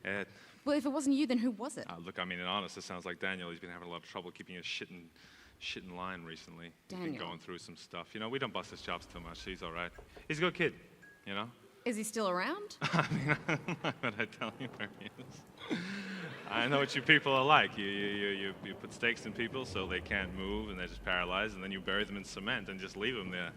Ed, Well, if it wasn't you, then who was it? look, I mean, in honest, it sounds like Daniel. He's been having a lot of trouble keeping his shit in line recently. He's been Daniel. going through some stuff. You know, we don't bust his chops too much. So he's all right. He's a good kid, you know? Is he still around? I mean, I'm not gonna tell you where he is. I know what you people are like. You put stakes in people so they can't move and they're just paralyzed, and then you bury them in cement and just leave them there.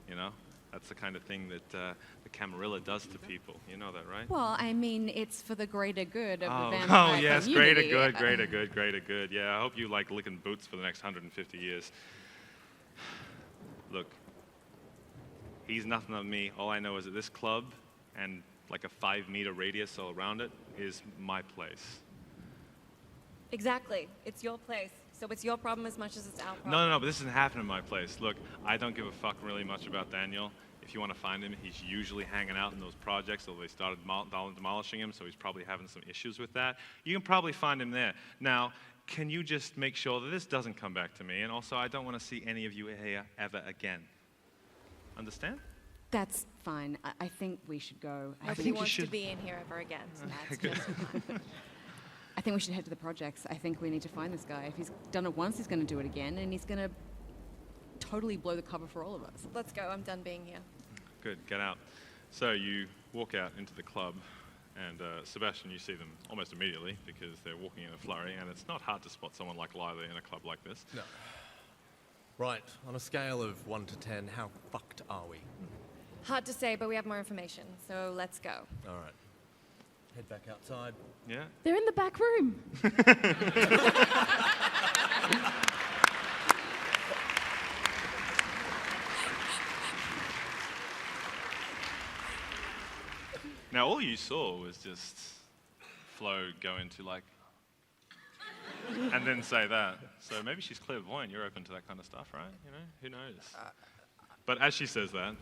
You know, that's the kind of thing that the Camarilla does to people. You know that, right? Well, I mean, it's for the greater good of the Oh vampire yes, community. greater good. Yeah, I hope you like licking boots for the next 150 years. Look, he's nothing of me. All I know is that this club and like a 5-meter radius all around it is my place. Exactly. It's your place. So it's your problem as much as it's our problem. No, but this isn't happening in my place. Look, I don't give a fuck really much about Daniel. If you want to find him, he's usually hanging out in those projects, so they started demolishing him, so he's probably having some issues with that. You can probably find him there. Now, can you just make sure that this doesn't come back to me? And also, I don't want to see any of you here ever again. Understand? That's fine. I think we should go. Nobody think you wants to should- be in here ever again. So that's Good. just I think we should head to the projects. I think we need to find this guy. If he's done it once, he's going to do it again, and he's going to totally blow the cover for all of us. let's go. I'm done being here. Good, get out. So you walk out into the club, and Sebastian, you see them almost immediately because they're walking in a flurry, and it's not hard to spot someone like Lila in a club like this. No. Right, on a scale of 1 to 10, how fucked are we? Hard to say, but we have more information. So let's go. All right. Head back outside. Yeah? They're in the back room. Now, all you saw was just Flo go into like, and then say that. So maybe she's clairvoyant. You're open to that kind of stuff, right? You know, who knows? But as she says that,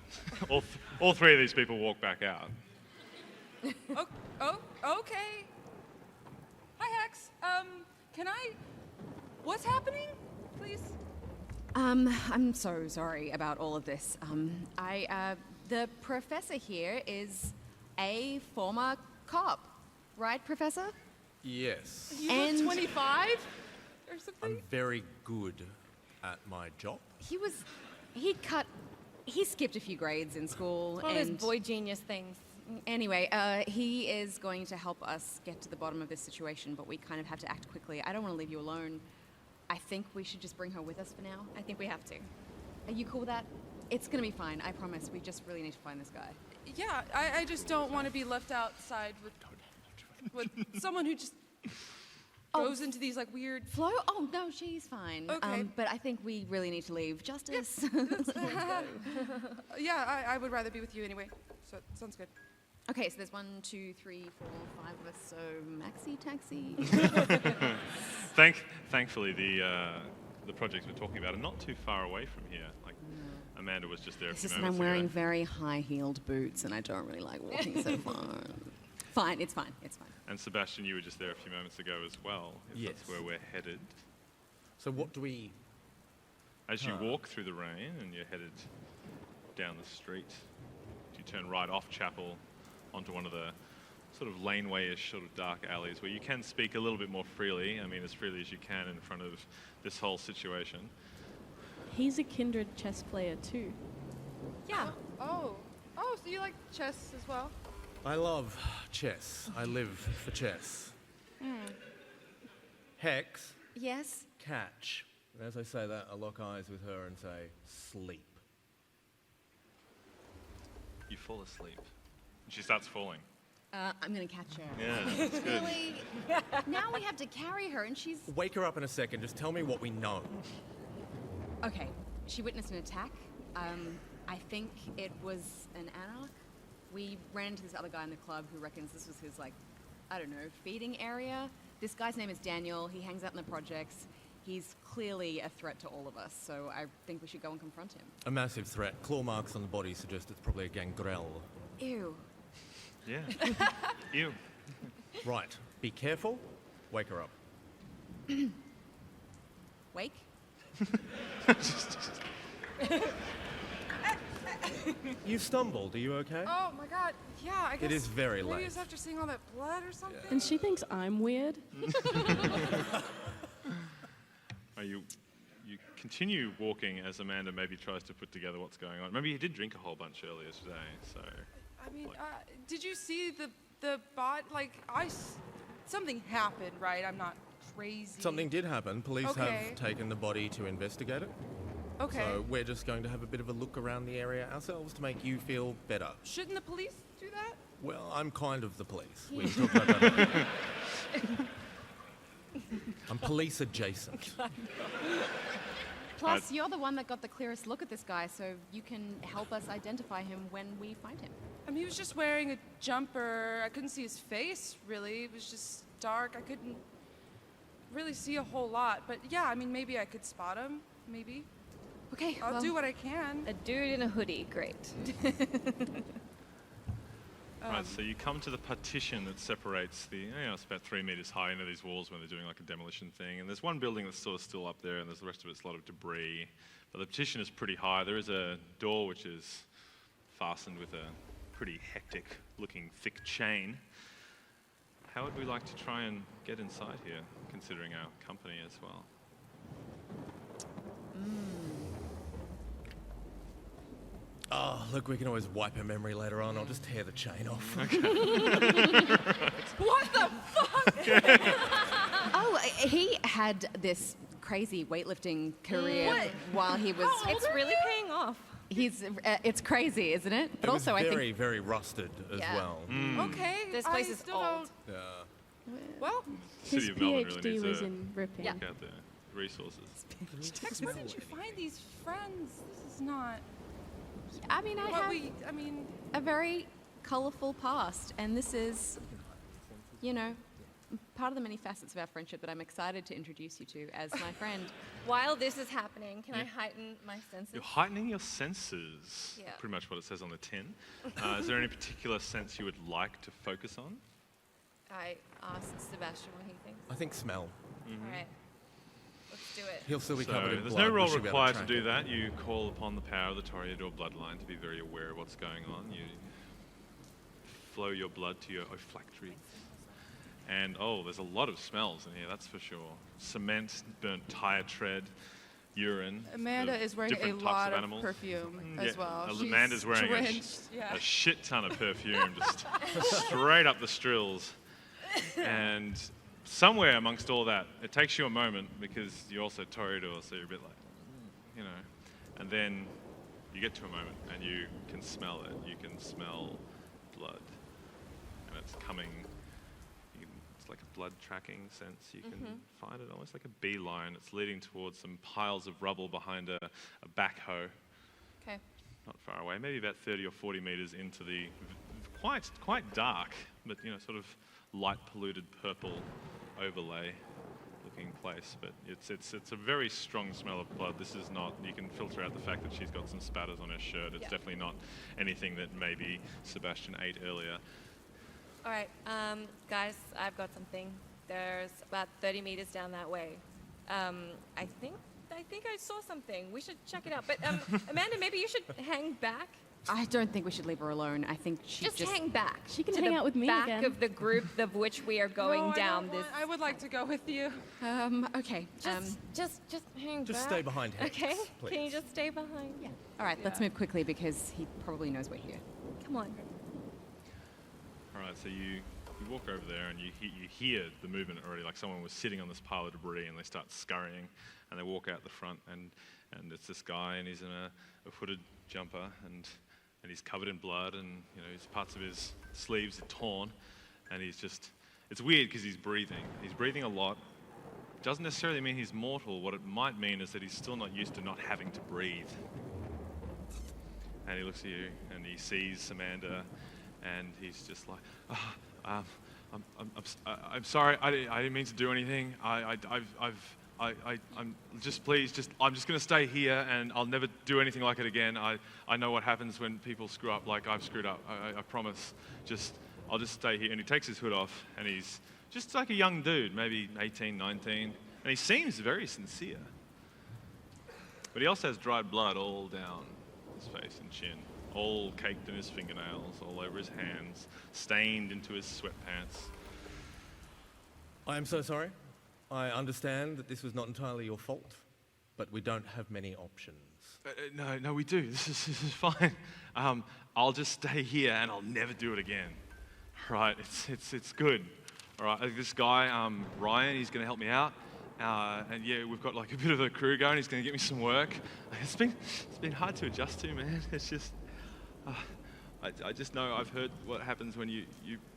all 3 of these people walk back out. Oh, okay. Hi, Hex. Can I? What's happening, please? I'm so sorry about all of this. The professor here is a former cop, right, Professor? Yes. You And- look 25 or something. I'm very good at my job. He skipped a few grades in school. One of those and boy genius things. Anyway, he is going to help us get to the bottom of this situation, but we kind of have to act quickly. I don't want to leave you alone. I think we should just bring her with us for now. I think we have to. Are you cool with that? It's going to be fine, I promise. We just really need to find this guy. Yeah, I just don't want to be left outside with someone who just goes into these like weird. Flo? Oh, no, she's fine. Okay. But I think we really need to leave. Justice. Yeah, I would rather be with you anyway. So sounds good. Okay, so there's 1, 2, 3, 4, 5 of us, so maxi taxi. Thankfully, the projects we're talking about are not too far away from here. Like, Amanda was just there a It's few just that I'm moments wearing ago. very high-heeled boots, and I don't really like walking so far. Fine, it's fine, it's fine. And Sebastian, you were just there a few moments ago as well. If Yes. That's where we're headed. So what do we... As you walk through the rain and you're headed down the street, you turn right off Chapel onto one of the sort of laneway-ish sort of dark alleys where you can speak a little bit more freely. I mean, as freely as you can in front of this whole situation. He's a kindred chess player too. Yeah. Oh, so you like chess as well? I love chess. I live for chess. Hex, Yes? catch. And as I say that, I lock eyes with her and say, sleep. You fall asleep. And she starts falling. I'm gonna catch her. Yeah, that's good. Really? Now we have to carry her, and she's Wake her up in a second. Just tell me what we know. okay. She witnessed an attack. I think it was an anarch. We ran into this other guy in the club who reckons this was his, like, I don't know, feeding area. This guy's name is Daniel. He hangs out in the projects. He's clearly a threat to all of us, so I think we should go and confront him. A massive threat. Claw marks on the body suggest it's probably a gangrel. Ew. Yeah. Ew. Right. Be careful. Wake her up. Wake? You stumbled. Are you okay? Oh my god, yeah, I guess. It is very maybe late. it's after seeing all that blood or something. And she thinks I'm weird. You continue walking as Amanda maybe tries to put together what's going on. Maybe you did drink a whole bunch earlier today, so... I mean, did you see the bot? Like, something happened, right? I'm not crazy. Something did happen. Police Okay. have taken the body to investigate it. Okay. So we're just going to have a bit of a look around the area ourselves to make you feel better. Shouldn't the police do that? Well, I'm kind of the police. We can talk about that later. I'm police adjacent. Plus, you're the one that got the clearest look at this guy, so you can help us identify him when we find him. I mean, he was just wearing a jumper. I couldn't see his face, really. It was just dark. I couldn't really see a whole lot. But yeah, I mean, maybe I could spot him. Maybe. Okay, I'll well, do what I can. A dude in a hoodie, great. Right, so you come to the partition that separates it's about 3 meters high, these walls when they're doing like a demolition thing. And there's one building that's sort of still up there, and there's the rest of it's a lot of debris. But the partition is pretty high. There is a door which is fastened with a pretty hectic looking thick chain. How would we like to try and get inside here, considering our company as well? Oh, look, we can always wipe her memory later on. I'll just tear the chain off. What the fuck? Oh, he had this crazy weightlifting career while he was. It's really paying off. It's crazy, isn't it? But It was also, I very, think very rusted as Yeah. well. Okay. This place I is still old. don't- Yeah. Well, His City of Melbourne really PhD needs was to in ripping. Yeah. look out the resources. Tex, where did you find these friends? This is not I mean, I what have I mean, a very colorful past, and this is, part of the many facets of our friendship that I'm excited to introduce you to as my friend. While this is happening, can I heighten my senses? You're heightening your senses. Yeah. Pretty much what it says on the tin. Is there any particular sense you would like to focus on? I asked Sebastian what he thinks. I think smell. All right, let's do it. He'll still be So covered in there's blood. no role We should be able required to track do it. that. You call upon the power of the Toreador bloodline to be very aware of what's going on. You flow your blood to your olfactory. And there's a lot of smells in here, that's for sure. Cement, burnt tire tread, urine. Amanda of is wearing a different types lot of animals. perfume as well. Amanda's She's wearing drenched. a shit ton of perfume, just straight up the strills. And somewhere amongst all that, it takes you a moment because you're also Toreador, so you're a bit like, And then you get to a moment and you can smell it. You can smell blood. And it's coming. It's like a blood tracking sense. You can find it almost like a beeline. It's leading towards some piles of rubble behind a backhoe. Okay. Not far away, maybe about 30 or 40 meters into the quite dark, but sort of light polluted purple overlay looking place. But it's a very strong smell of blood. This is not, you can filter out the fact that she's got some spatters on her shirt. It's definitely not anything that maybe Sebastian ate earlier. All right, guys, I've got something. There's about 30 meters down that way. I think I saw something. We should check it out. But Amanda, maybe you should hang back. I don't think we should leave her alone. I think she Just hang back. She can to hang the out with me back again. of the group of which we are going No, down this. I would like to go with you. Okay. Just hang Just back. stay behind Hex, Okay? please. Can you just stay behind? Yeah. All right, let's move quickly because he probably knows we're here. Come on. All right, so you walk over there and you hear the movement already, like someone was sitting on this pile of debris and they start scurrying and they walk out the front and it's this guy and he's in a hooded jumper and he's covered in blood and his parts of his sleeves are torn and it's weird because he's breathing a lot. Doesn't necessarily mean he's mortal. What it might mean is that he's still not used to not having to breathe. And he looks at you and he sees Amanda and he's just like, I'm sorry, I didn't mean to do anything. I'm just gonna stay here and I'll never do anything like it again. I know what happens when people screw up like I've screwed up. I promise. I'll just stay here. And he takes his hood off and he's just like a young dude, maybe 18, 19. And he seems very sincere. But he also has dried blood all down his face and chin, all caked in his fingernails, all over his hands, stained into his sweatpants. I am so sorry. I understand that this was not entirely your fault, but we don't have many options. No, we do. This is fine. I'll just stay here and I'll never do it again. Right? It's good. All right. This guy, Ryan, he's going to help me out. And yeah, we've got like a bit of a crew going. He's going to get me some work. It's been hard to adjust to, man. It's just, I just know I've heard what happens when you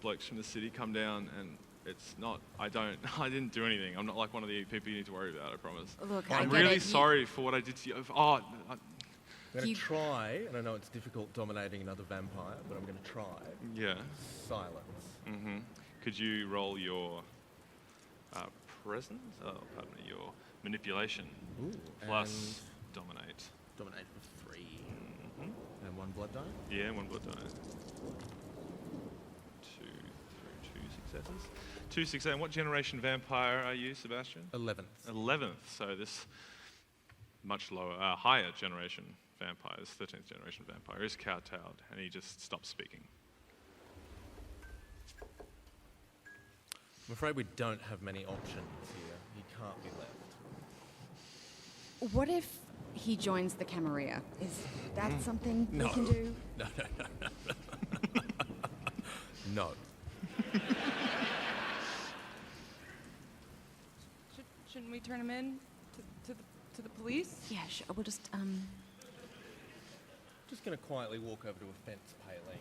blokes from the city come down, and it's not. I didn't do anything. I'm not like one of the people you need to worry about. I promise. Look, I'm really sorry for what I did to you. I'm going to try, and I know it's difficult dominating another vampire, but I'm going to try. Yeah. Silence. Mm-hmm. Could you roll your presence? Oh, pardon me, your manipulation. Ooh, plus dominate. Dominate for 3. Mm-hmm. And 1 blood die? Yeah, 1 blood die. 2 successes. 2 successes. And what generation vampire are you, Sebastian? 11th. 11th. So this much lower, higher generation vampire, this 13th generation vampire, is kowtowed, and he just stops speaking. I'm afraid we don't have many options here. He can't be left. What if he joins the Camarilla? Is that something we can do? No. No. Shouldn't we turn him in to the police? Yeah, sure. We'll just Just going to quietly walk over to a fence paling.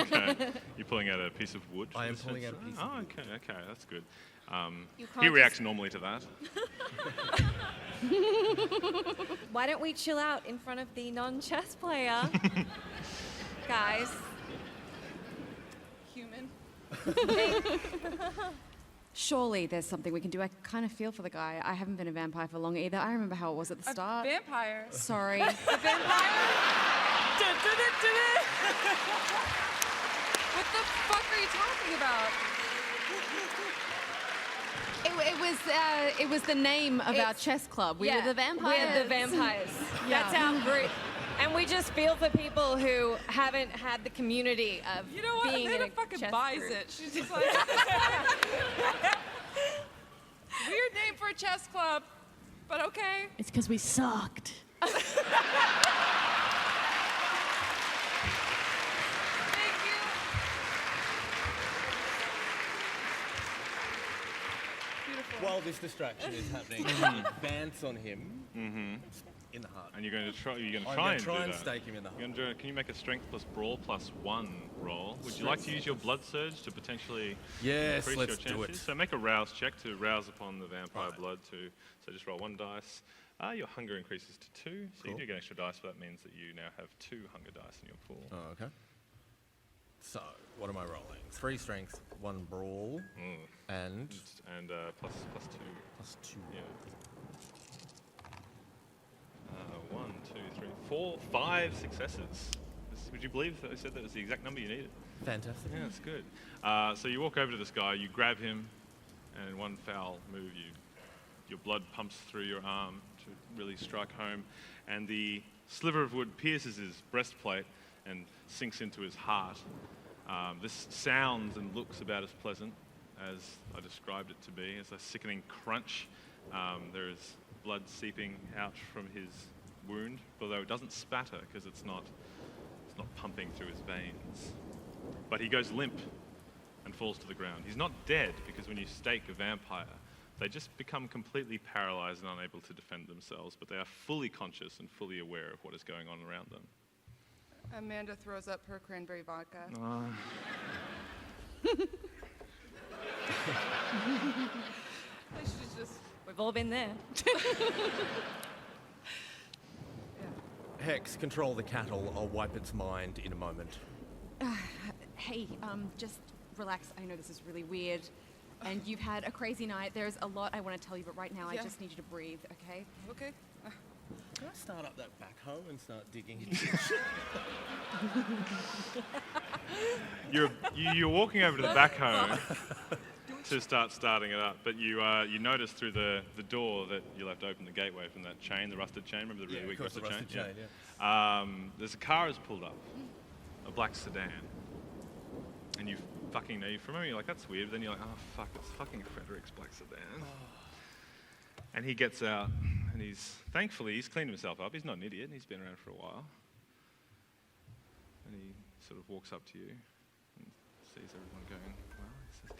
Okay. You're pulling out a piece of wood? I am pulling out a piece of wood. Oh, okay, that's good. You He can't reacts normally to that. Why don't we chill out in front of the non-chess player? Guys. Human. surely there's something we can do. I kind of feel for the guy. I haven't been a vampire for long either. I remember how it was at the start. A vampire. Sorry. A vampire? What the fuck are you talking about? It was the name of our chess club. We were the vampires. We're the vampires. That's our group. And we just feel for people who haven't had the community of You know what? being in Amanda a fucking chess buys group. it. She's just like, weird name for a chess club, but okay. It's because we sucked. Thank you. Beautiful. While this distraction is happening, advance on him in the heart. And you're going to try. You're going to I'm try going and to try do and that. stake him in the heart. Can you make a strength plus brawl plus 1 roll? Would you like to use your blood surge to potentially Yes, increase let's your do chances? it. So make a rouse check to rouse upon the vampire Right. blood. So just roll 1 dice. Your hunger increases to 2, so you Cool. do get extra dice. But that means that you now have 2 hunger dice in your pool. Oh, okay. So, what am I rolling? 3 strength, 1 brawl, and And plus 2. plus 2. Yeah. 1, 2, 3, 4, 5 successes. Would you believe that I said that was the exact number you needed? Fantastic. Yeah, that's good. So you walk over to this guy, you grab him, and in one foul move, your blood pumps through your arm to really strike home, and the sliver of wood pierces his breastplate and sinks into his heart. This sounds and looks about as pleasant as I described it to be. It's a sickening crunch. There is blood seeping out from his wound, although it doesn't spatter because it's not pumping through his veins. but he goes limp and falls to the ground. He's not dead, because when you stake a vampire, they just become completely paralyzed and unable to defend themselves, but they are fully conscious and fully aware of what is going on around them. Amanda throws up her cranberry vodka. She's just, we've all been there. Hex, control the cattle. I'll wipe its mind in a moment. Hey, just relax. I know this is really weird, and you've had a crazy night. There's a lot I want to tell you, but right now I just need you to breathe, okay? Okay. Can I start up that backhoe and start digging? You're walking over to the backhoe to start starting it up, but you notice through the door that you left open, the gateway from that chain, the rusted chain. Remember the really weak rusted chain? There's a car has pulled up, a black sedan, and you fucking know you from him. You're like, that's weird. But then you're like, oh fuck, it's fucking Frederick's black sedan. And he gets out, and thankfully he's cleaned himself up. He's not an idiot, and he's been around for a while. And he sort of walks up to you and sees everyone going, well, he says,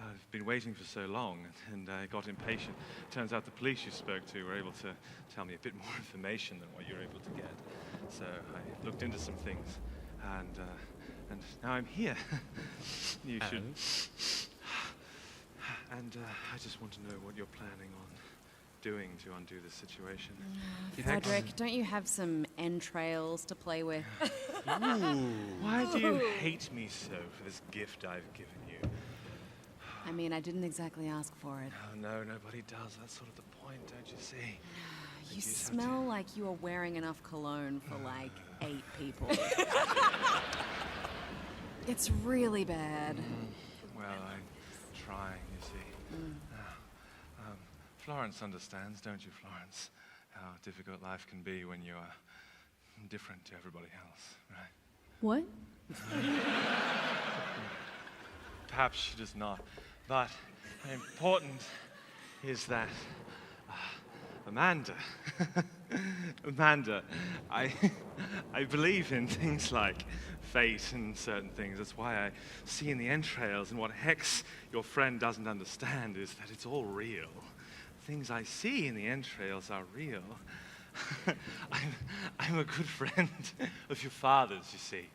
I've been waiting for so long, and I got impatient. Turns out the police you spoke to were able to tell me a bit more information than what you were able to get. So I looked into some things, and now I'm here. You should. And I just want to know what you're planning on doing to undo this situation. Frederick, don't you have some entrails to play with? Why do you hate me so for this gift I've given you? I mean, I didn't exactly ask for it. Oh, no, nobody does. That's sort of the point, don't you see? You smell like you are wearing enough cologne for like 8 people. It's really bad. Well, I'm trying, you see. Florence understands, don't you, Florence? How difficult life can be when you are different to everybody else, right? What? Perhaps she does not. But important is that Amanda, I believe in things like fate and certain things. That's why I see in the entrails, and what Hex, your friend, doesn't understand is that it's all real. Things I see in the entrails are real. I'm a good friend of your father's, you see.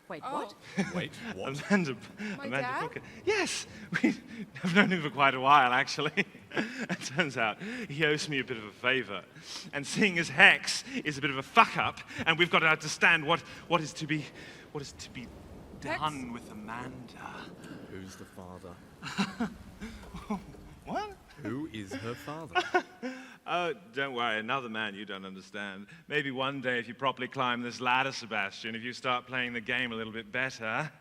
Wait, what? Wait, what? Amanda dad? Booker. Yes, we've known him for quite a while, actually. It turns out he owes me a bit of a favor. And seeing as Hex is a bit of a fuck-up, and we've got to understand what is to be done with Amanda. Who's the father? What? Who is her father? Oh, don't worry, another man you don't understand. Maybe one day if you properly climb this ladder, Sebastian, if you start playing the game a little bit better,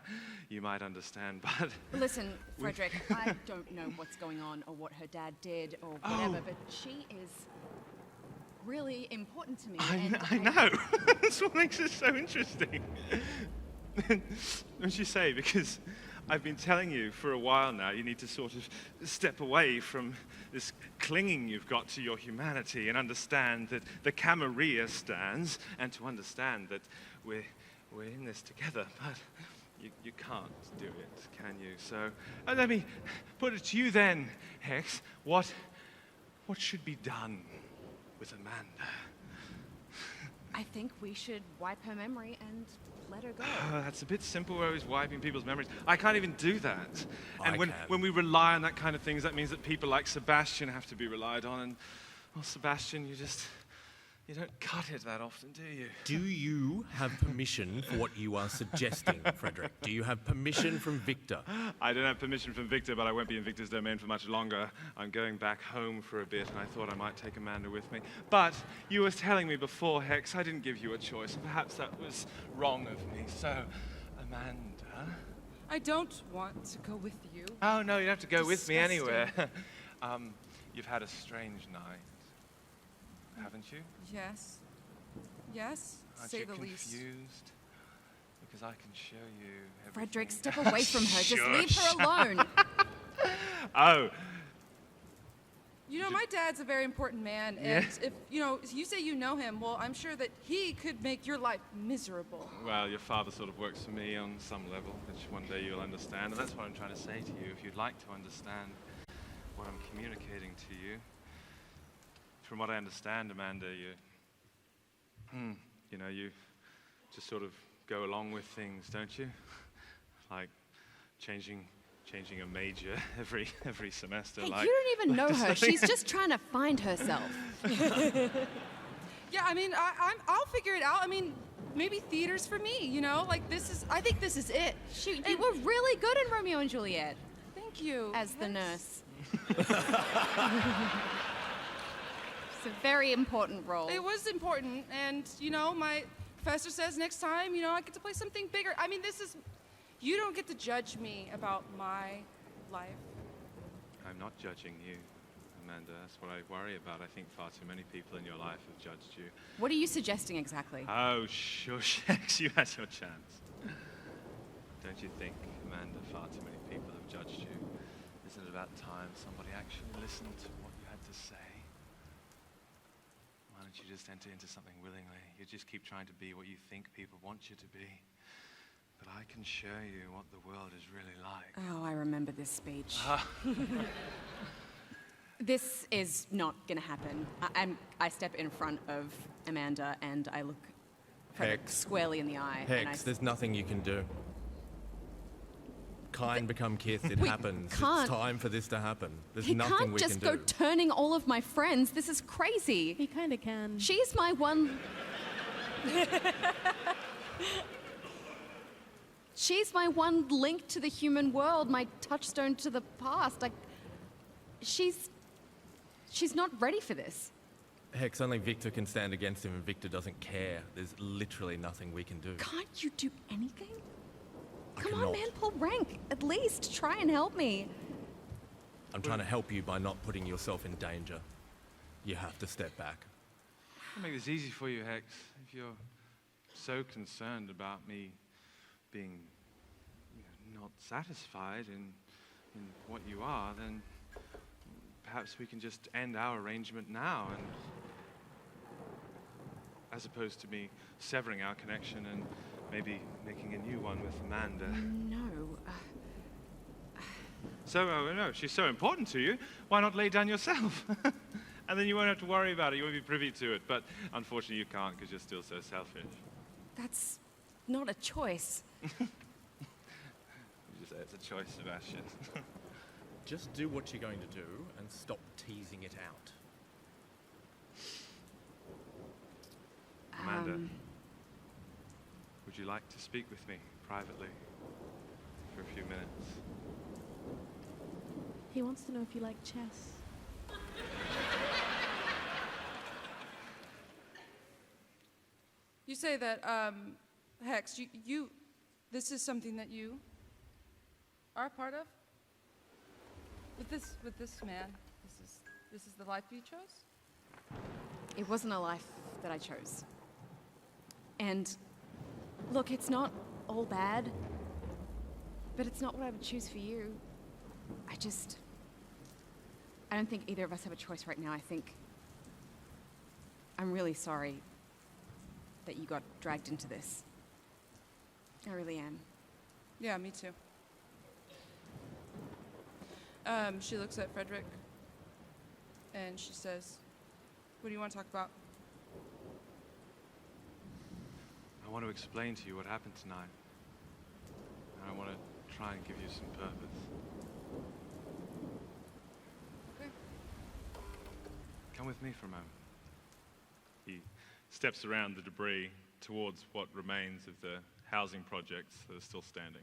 you might understand, but... Listen, Frederick, I don't know what's going on or what her dad did or whatever, but she is really important to me. I know. That's what makes it so interesting. Don't you say, because I've been telling you for a while now, you need to sort of step away from this clinging you've got to your humanity and understand that the Camarilla stands, and to understand that we're in this together, but you can't do it, can you? So let me put it to you then, Hex. What should be done with Amanda? I think we should wipe her memory and let her go. That's a bit simple, we're always wiping people's memories. I can't even do that. And I when can. we rely on that kind of things, that means that people like Sebastian have to be relied on. And, well, Sebastian, you don't cut it that often, do you? Do you have permission for what you are suggesting, Frederick? Do you have permission from Victor? I don't have permission from Victor, but I won't be in Victor's domain for much longer. I'm going back home for a bit, and I thought I might take Amanda with me. But you were telling me before, Hex, I didn't give you a choice, and perhaps that was wrong of me. So, Amanda... I don't want to go with you. Oh, no, you don't have to go with me Disgusting. anywhere. You've had a strange night, haven't you? Yes. Yes, Aren't say you the least. confused? Because I can show you everything. Frederick, step away from her. Just leave Shush. her alone. Oh. You know, my dad's a very important man, and if you say you know him, well, I'm sure that he could make your life miserable. Well, your father sort of works for me on some level, which one day you'll understand, and that's what I'm trying to say to you. If you'd like to understand what I'm communicating to you, from what I understand, Amanda, you just sort of go along with things, don't you? Like changing a major every semester. Hey, like, you don't even know her. She's just trying to find herself. Yeah, I mean, I'll figure it out. I mean, maybe theater's for me, you know? Like, I think this is it. Shoot, you were really good in Romeo and Juliet Thank you. as the nurse. It's a very important role. It was important, and, my professor says next time, I get to play something bigger. I mean, you don't get to judge me about my life. I'm not judging you, Amanda. That's what I worry about. I think far too many people in your life have judged you. What are you suggesting exactly? Oh, shush, Hex, you had your chance. Don't you think, Amanda, far too many people have judged you? Isn't it about time somebody actually listened to what you had to say? Why don't you just enter into something willingly? You just keep trying to be what you think people want you to be. But I can show you what the world is really like. Oh, I remember this speech. This is not going to happen. I step in front of Amanda and I look Frederick Hex. squarely in the eye. and I Hex, there's nothing you can do. Kind become kith, it We happens. can't- It's time for this to happen. There's He nothing can't we just can go do. turning all of my friends. This is crazy. He kind of can. She's my one. She's my one link to the human world, my touchstone to the past. She's not ready for this. Hex, only Victor can stand against him, and Victor doesn't care. There's literally nothing we can do. Can't you do anything? I Come on, cannot. man, pull rank. At least try and help me. I'm trying to help you by not putting yourself in danger. You have to step back. I'll make this easy for you, Hex. If you're so concerned about me being not satisfied in what you are, then perhaps we can just end our arrangement now, and as opposed to me severing our connection and maybe making a new one with Amanda. No. So, no, if she's so important to you, why not lay down yourself? And then you won't have to worry about it. You won't be privy to it. But unfortunately, you can't because you're still so selfish. That's not a choice. You just say it's a choice, Sebastian. Just do what you're going to do and stop teasing it out. Amanda, would you like to speak with me privately for a few minutes? He wants to know if you like chess. You say that, Hex, this is something that you are a part of? With this man, this is the life you chose? It wasn't a life that I chose. And look, it's not all bad, but it's not what I would choose for you. I don't think either of us have a choice right now. I'm really sorry that you got dragged into this. I really am. Yeah, me too. She looks at Frederick and she says, "What do you want to talk about?" I want to explain to you what happened tonight. And I want to try and give you some purpose. Okay. Come with me for a moment. He steps around the debris towards what remains of the housing projects that are still standing.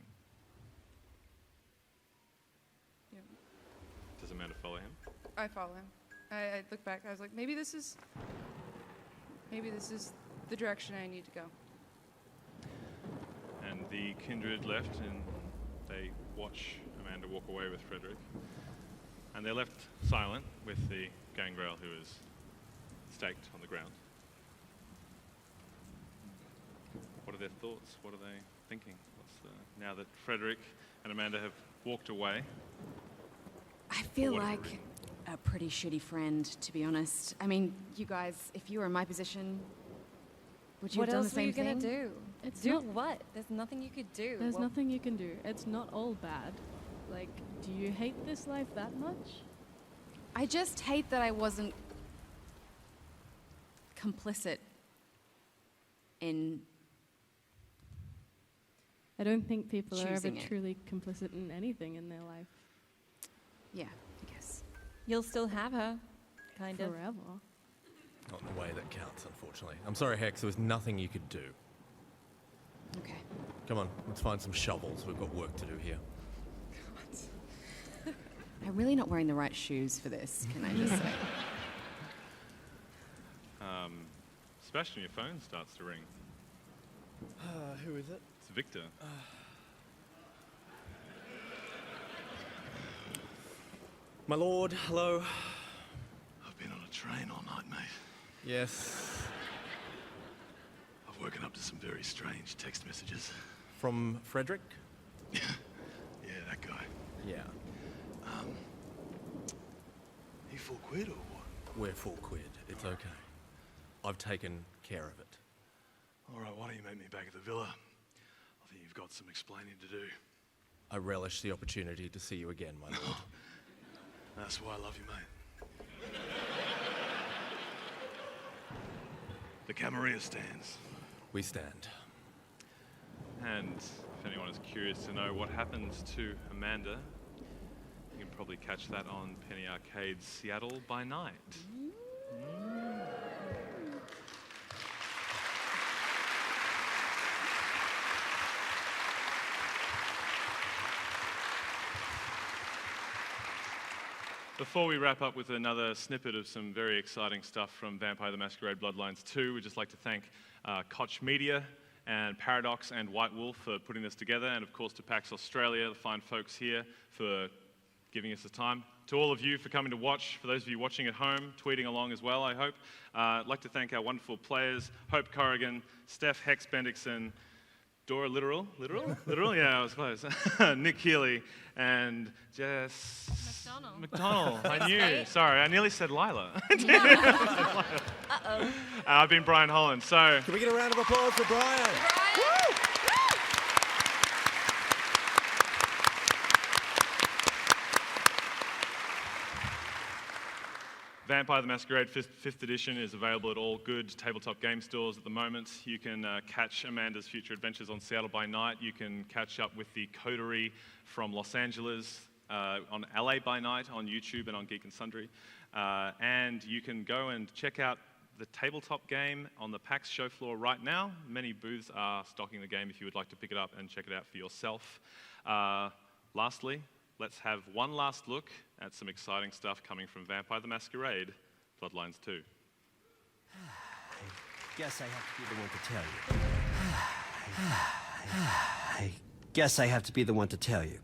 Yeah. Does Amanda follow him? I follow him. I look back. I was like, maybe this is the direction I need to go. And the kindred left, and they watch Amanda walk away with Frederick. And they're left silent with the gangrel who is staked on the ground. What are their thoughts? What are they thinking? Now that Frederick and Amanda have walked away? I feel What- like a pretty shitty friend, to be honest. I mean, you guys, if you were in my position, would you What have done the else were same you thing? gonna do? It's Do not- what? There's nothing you could do. There's Well, nothing you can do. It's not all bad. Like, do you hate this life that much? I just hate that I wasn't complicit in. I don't think people are ever Choosing it. truly complicit in anything in their life Yeah, I guess. You'll still have her, kind of. forever. Not in the way that counts, unfortunately. I'm sorry, Hex, there was nothing you could do. Okay. Come on, let's find some shovels. We've got work to do here. I'm really not wearing the right shoes for this, can I just say? Sebastian, your phone starts to ring. Who is it? It's Victor. My lord, hello. I've been on a train all night, mate. Yes. I've woken up to some very strange text messages. From Frederick? Yeah, that guy. Yeah. He full quid or what? We're full quid. It's okay. I've taken care of it. All right, why don't you meet me back at the villa? I think you've got some explaining to do. I relish the opportunity to see you again, my lord. That's why I love you, mate. The Camarilla stands. We stand. And if anyone is curious to know what happens to Amanda, you can probably catch that on Penny Arcade's Seattle by Night. Before we wrap up with another snippet of some very exciting stuff from Vampire the Masquerade Bloodlines 2, we'd just like to thank Koch Media and Paradox and White Wolf for putting this together, and of course to PAX Australia, the fine folks here, for giving us the time. To all of you for coming to watch, for those of you watching at home, tweeting along as well, I hope. I'd like to thank our wonderful players, Hope Corrigan, Steph Hex Bendixson, Dora Literal? Yeah, I was close. Nick Healy and Jess McDonald. I knew. Sorry, I nearly said Lila. I've been Brian Holland. So, Can we get a round of applause for Brian? Vampire the Masquerade 5th edition is available at all good tabletop game stores at the moment. You can catch Amanda's future adventures on Seattle by Night. You can catch up with the coterie from Los Angeles on LA by Night on YouTube and on Geek and Sundry. And you can go and check out the tabletop game on the PAX show floor right now. Many booths are stocking the game if you would like to pick it up and check it out for yourself. Lastly, let's have one last look at some exciting stuff coming from Vampire the Masquerade, Bloodlines 2. Guess I have to be the one to tell you. I guess I have to be the one to tell you.